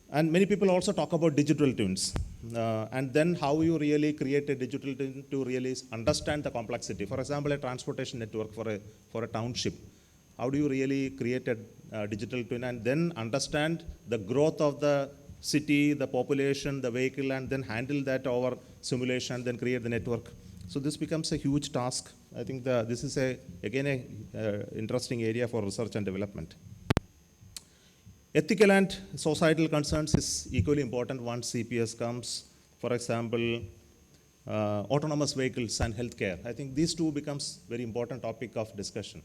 And many people also talk about digital twins. And then how you really create a digital twin to really understand the complexity. For example, a transportation network for a township. How do you really create a digital twin and then understand the growth of the city, the population, the vehicle, and then handle that over simulation, then create the network. So this becomes a huge task. I think this is again a interesting area for research and development. Ethical and societal concerns is equally important once CPS comes. For example, autonomous vehicles and healthcare. I think these two becomes very important topic of discussion.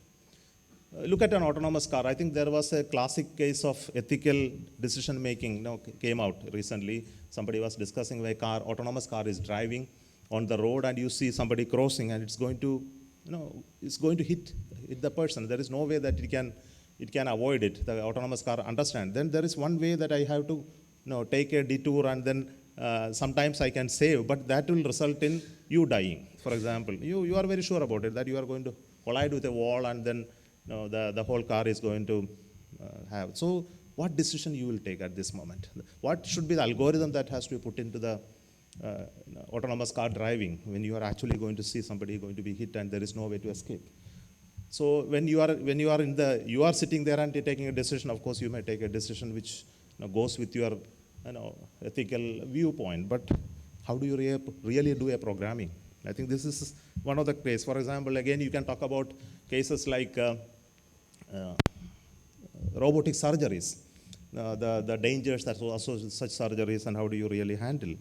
Look at an autonomous car. I think there was a classic case of ethical decision making came out recently. Somebody was discussing where autonomous car is driving on the road and you see somebody crossing and it's going to hit the person. There is no way that it can avoid it. The autonomous car understand. Then there is one way that I have to take a detour and then sometimes I can save, but that will result in you dying. For example, you are very sure about it that you are going to collide with a wall and then the whole car is going to have. So what decision you will take at this moment? What should be the algorithm that has to be put into the autonomous car driving when you are actually going to see somebody going to be hit and there is no way to escape? So when you are sitting there and you're taking a decision, of course you may take a decision which goes with your ethical viewpoint, but how do you really do a programming? I think this is one of the cases. For example, again, you can talk about cases like robotic surgeries, the dangers that are associated with such surgeries and how do you really handle.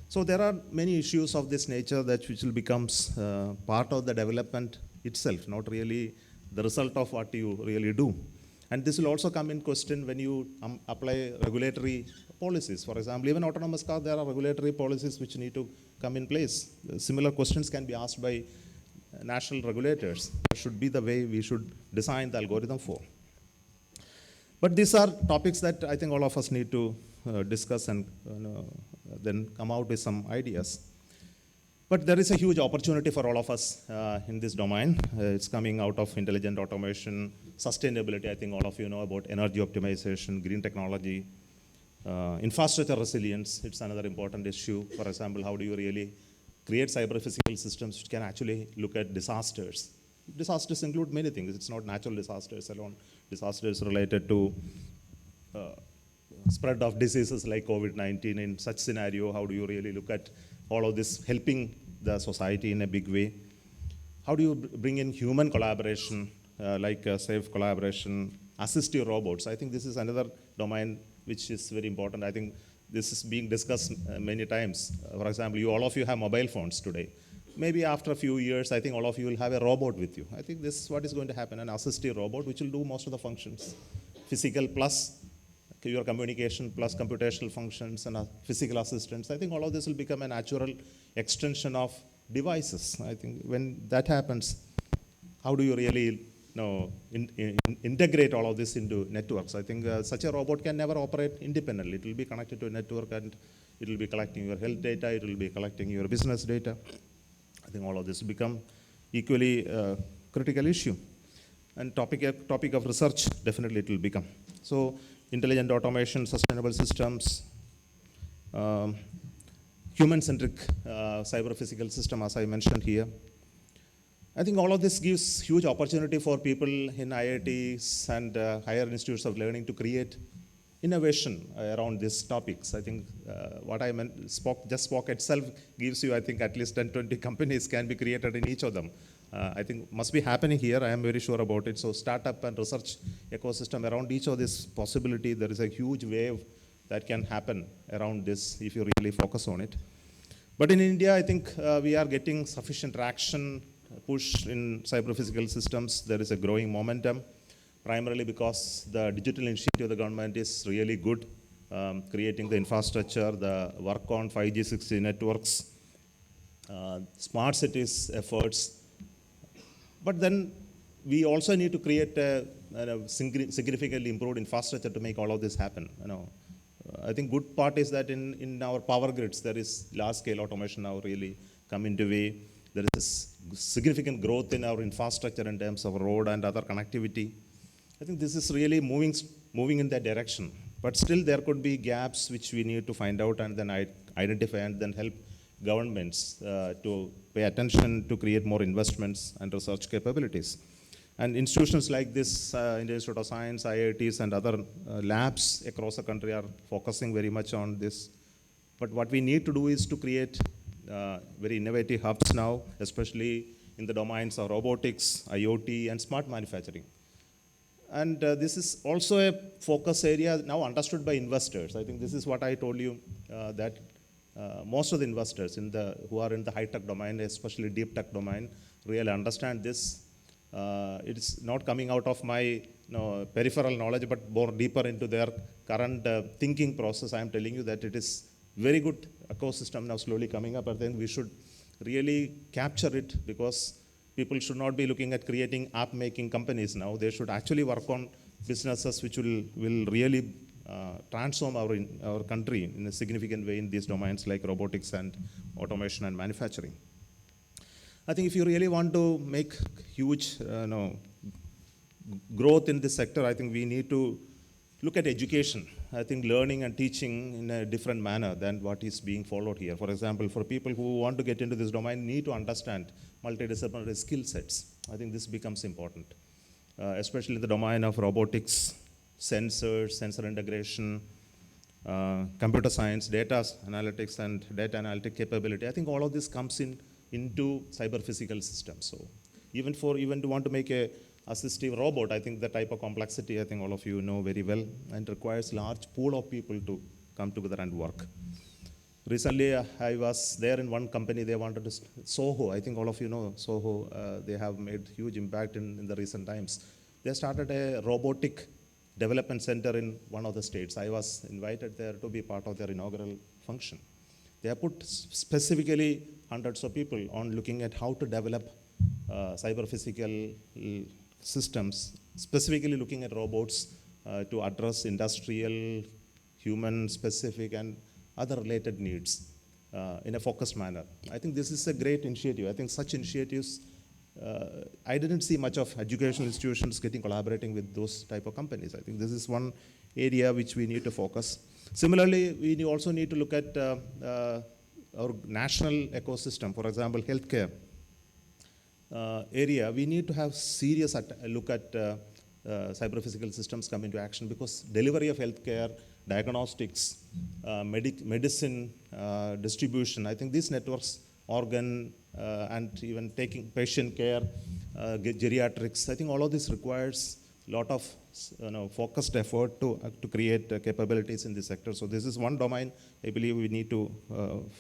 So there are many issues of this nature that which will becomes part of the development itself, not really the result of what you really do. And this will also come in question when you apply regulatory policies. For example, even autonomous cars, there are regulatory policies which need to come in place. Similar questions can be asked by national regulators. That should be the way we should design the algorithm for. But these are topics that I think all of us need to discuss and then come out with some ideas. But there is a huge opportunity for all of us in this domain. It's coming out of intelligent automation, sustainability. I think all of you know about energy optimization, green technology, infrastructure resilience. It's another important issue. For example, how do you really create cyber-physical systems which can actually look at disasters? Disasters include many things. It's not natural disasters alone. Disasters related to spread of diseases like COVID-19. In such scenario, how do you really look at all of this helping the society in a big way? How do you bring in human collaboration, like safe collaboration, assistive robots? I think this is another domain which is very important. I think this is being discussed many times. For example, all of you have mobile phones today. Maybe after a few years, I think all of you will have a robot with you. I think this is what is going to happen, an assistive robot which will do most of the functions. Physical plus your communication plus computational functions and physical assistance. I think all of this will become a natural extension of devices. I think when that happens, how do you really integrate all of this into networks. I think such a robot can never operate independently. It will be connected to a network and it will be collecting your health data, it will be collecting your business data. I think all of this become equally critical issue. And topic of research, definitely it will become. So intelligent automation, sustainable systems, human-centric cyber-physical system, as I mentioned here. I think all of this gives huge opportunity for people in IITs and higher institutes of learning to create innovation around these topics. I think what I just spoke itself gives you, I think, at least 10, 20 companies can be created in each of them. I think must be happening here, I am very sure about it. So startup and research ecosystem around each of these possibilities, there is a huge wave that can happen around this if you really focus on it. But in India, I think we are getting sufficient traction, push in cyber-physical systems. There is a growing momentum, primarily because the digital initiative of the government is really good, creating the infrastructure, the work on 5G, 6G networks, smart cities efforts. But then we also need to create a significantly improved infrastructure to make all of this happen. I think good part is that in our power grids, there is large-scale automation now really come into way. There is significant growth in our infrastructure in terms of road and other connectivity. I think this is really moving in that direction. But still there could be gaps which we need to find out and then identify and then help governments to pay attention to create more investments and research capabilities. And institutions like this, Indian Institute of Science, IITs and other labs across the country are focusing very much on this. But what we need to do is to create very innovative hubs now, especially in the domains of robotics, IoT, and smart manufacturing. And this is also a focus area now understood by investors. I think this is what I told you, that most of the investors who are in the high-tech domain, especially deep tech domain, really understand this. It's not coming out of my peripheral knowledge, but more deeper into their current thinking process. I am telling you that it is very good ecosystem now slowly coming up, but then we should really capture it because people should not be looking at creating app-making companies now. They should actually work on businesses which will really transform our country in a significant way in these domains like robotics and automation and manufacturing. I think if you really want to make huge growth in this sector, I think we need to look at education. I think learning and teaching in a different manner than what is being followed here. For example, for people who want to get into this domain, need to understand multidisciplinary skill sets. I think this becomes important, especially in the domain of robotics, sensors, sensor integration, computer science, data analytics, and data analytic capability. I think all of this comes into cyber-physical systems. So even to want to make a assistive robot, I think the type of complexity, I think all of you know very well, and requires large pool of people to come together and work. Recently, I was there in one company, they wanted to, Soho, I think all of you know Soho, they have made huge impact in the recent times. They started a robotic development center in one of the states. I was invited there to be part of their inaugural function. They have put specifically hundreds of people on looking at how to develop cyber-physical systems, specifically looking at robots to address industrial, human-specific, and other related needs in a focused manner. I think this is a great initiative. I think such initiatives, I didn't see much of educational institutions collaborating with those type of companies. I think this is one area which we need to focus. Similarly, we also need to look at our national ecosystem. For example, healthcare area, we need to have serious look at cyber-physical systems come into action because delivery of healthcare, diagnostics, medicine, distribution, I think these networks, organ, and even taking patient care, geriatrics, I think all of this requires a lot of focused effort to create capabilities in this sector. So this is one domain I believe we need to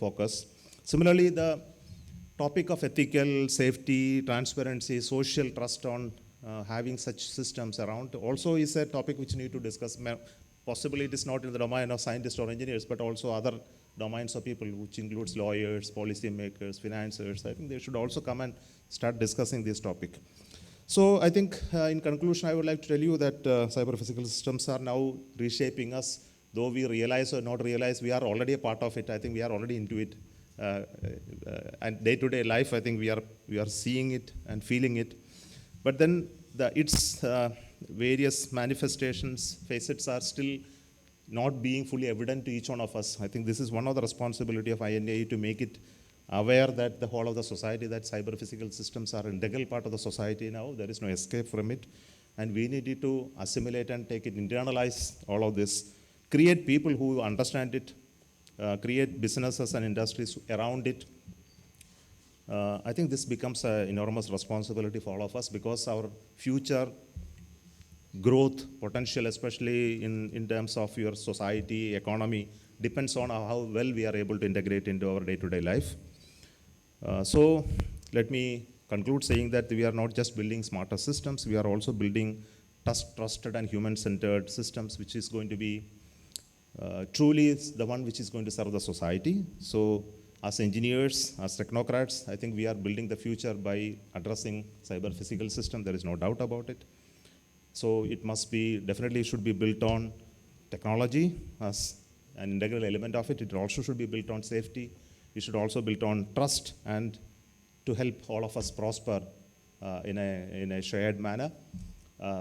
focus. Similarly, the topic of ethical, safety, transparency, social trust on having such systems around also is a topic which we need to discuss. Possibly it is not in the domain of scientists or engineers, but also other domains of people, which includes lawyers, policymakers, financiers. I think they should also come and start discussing this topic. So I think in conclusion, I would like to tell you that cyber-physical systems are now reshaping us. Though we realize or not realize, we are already a part of it. I think we are already into it. And day-to-day life, I think we are seeing it and feeling it. But then its various manifestations, facets are still not being fully evident to each one of us. I think this is one of the responsibility of INAE to make it aware that the whole of the society, that cyber-physical systems are an integral part of the society now. There is no escape from it. And we need to assimilate and take it, internalize all of this, create people who understand it, create businesses and industries around it. I think this becomes an enormous responsibility for all of us, because our future growth potential, especially in terms of your society, economy, depends on how well we are able to integrate into our day-to-day life. So let me conclude saying that we are not just building smarter systems, we are also building trusted and human-centered systems, which is going to be truly the one which is going to serve the society. So as engineers, as technocrats, I think we are building the future by addressing cyber-physical system. There is no doubt about it. So it must be, definitely should be built on technology as an integral element of it. It also should be built on safety. It should also be built on trust, and to help all of us prosper in a shared manner.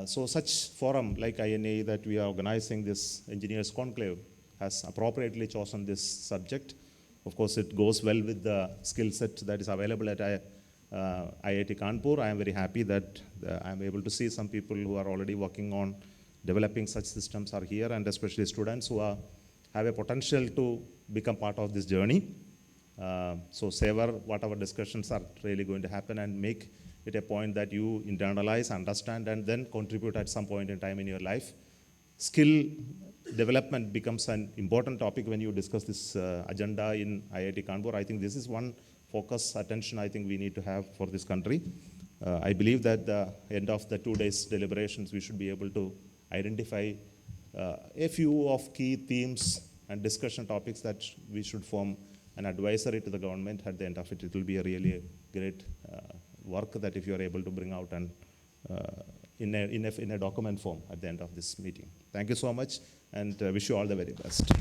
So such forum like INAE that we are organizing, this Engineers Conclave, has appropriately chosen this subject. Of course, it goes well with the skill set that is available at IIT Kanpur. I am very happy that I am able to see some people who are already working on developing such systems are here, and especially students who have a potential to become part of this journey. So savor whatever discussions are really going to happen, and make it a point that you internalize, understand, and then contribute at some point in time in your life. Skill development becomes an important topic when you discuss this agenda in IIT Kanpur. I think this is one focus, attention I think we need to have for this country. I believe that the end of the 2 days deliberations, we should be able to identify a few of key themes and discussion topics that we should form an advisory to the government. At the end of it, it will be a really great work that if you are able to bring out and in a document form at the end of this meeting. Thank you so much, and wish you all the very best.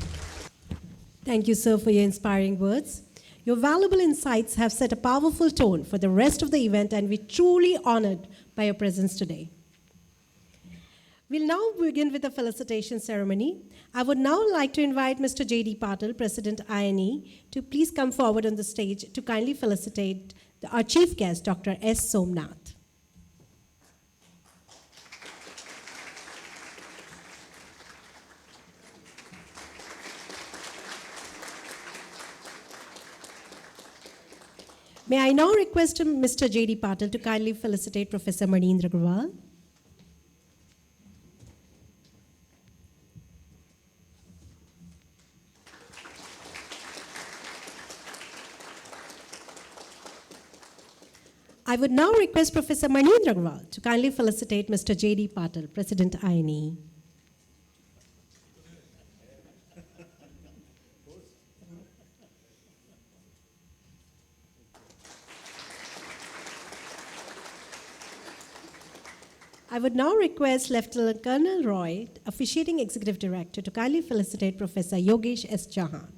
Thank you, sir, for your inspiring words. Your valuable insights have set a powerful tone for the rest of the event, and we're truly honored by your presence today. We'll now begin with the felicitation ceremony. I would now like to invite Mr. J.D. Patil, President INE, to please come forward on the stage to kindly felicitate our chief guest, Dr. S. Somnath. May I now request Mr. J.D. Patil to kindly felicitate Professor Inaugural. I would now request Professor Inaugural to kindly felicitate Mr. J.D. Patil, President INE. I would now request Lieutenant Colonel Roy, Officiating Executive Director, to kindly felicitate Professor Yogesh S. Chauhan.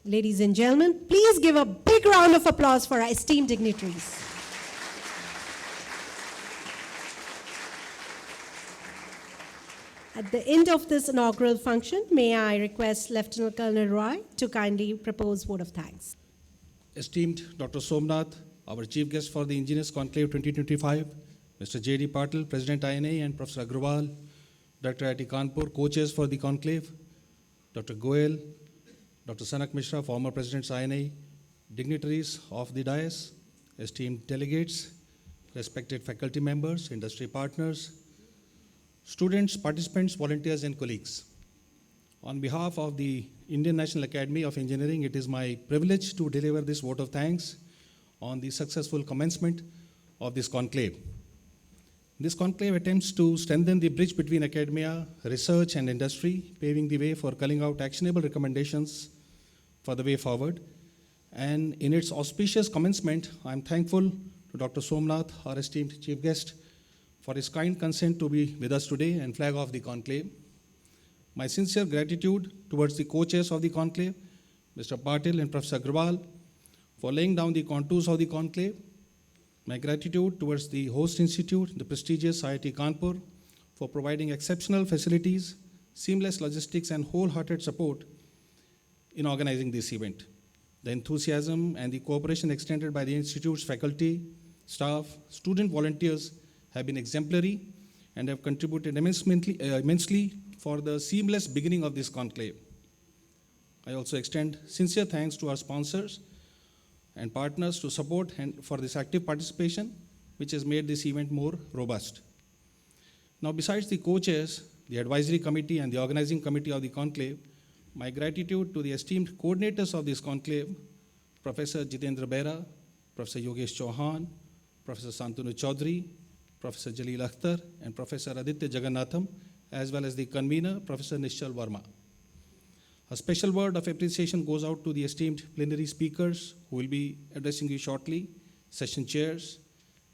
Ladies and gentlemen, please give a big round of applause for our esteemed dignitaries. At the end of this inaugural function, may I request Lieutenant Colonel Roy to kindly propose vote of thanks. Esteemed Dr. Somnath, our chief guest for the Engineers Conclave 2025, Mr. J.D. Patil, President INAE, and Professor Agrawal, Dr. IIT Kanpur, co-chairs for the conclave, Dr. Goel, Dr. Sanak Mishra, former Presidents INAE, dignitaries of the dais, esteemed delegates, respected faculty members, industry partners, students, participants, volunteers, and colleagues. On behalf of the Indian National Academy of Engineering, it is my privilege to deliver this vote of thanks on the successful commencement of this conclave. This conclave attempts to strengthen the bridge between academia, research, and industry, paving the way for culling out actionable recommendations for the way forward. And in its auspicious commencement, I am thankful to Dr. Somnath, our esteemed chief guest, for his kind consent to be with us today and flag off the conclave. My sincere gratitude towards the co-chairs of the conclave, Mr. Patil and Professor Agrawal, for laying down the contours of the conclave. My gratitude towards the host institute, the prestigious IIT Kanpur, for providing exceptional facilities, seamless logistics, and wholehearted support in organizing this event. The enthusiasm and the cooperation extended by the institute's faculty, staff, student volunteers have been exemplary and have contributed immensely for the seamless beginning of this conclave. I also extend sincere thanks to our sponsors and partners to support and for this active participation, which has made this event more robust. Now, besides the co-chairs, the advisory committee, and the organizing committee of the conclave, my gratitude to the esteemed coordinators of this conclave, Professor Jitendra Bera, Professor Yogesh Chauhan, Professor Santanu Chaudhary, Professor Jalil Akhtar, and Professor Aditya Jagannatham, as well as the convener, Professor Nishchal Verma. A special word of appreciation goes out to the esteemed plenary speakers who will be addressing you shortly, session chairs,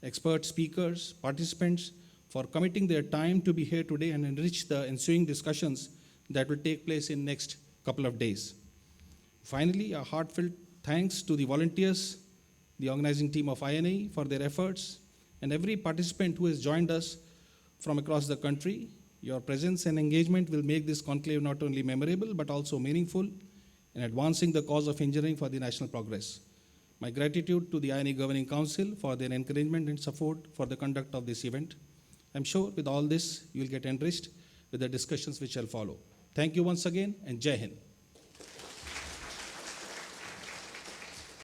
expert speakers, participants, for committing their time to be here today and enrich the ensuing discussions that will take place in next couple of days. Finally, a heartfelt thanks to the volunteers, the organizing team of INAE for their efforts, and every participant who has joined us from across the country. Your presence and engagement will make this conclave not only memorable, but also meaningful in advancing the cause of engineering for the national progress. My gratitude to the INAE Governing Council for their encouragement and support for the conduct of this event. I'm sure with all this, you will get enriched with the discussions which shall follow. Thank you once again, and Jai Hind.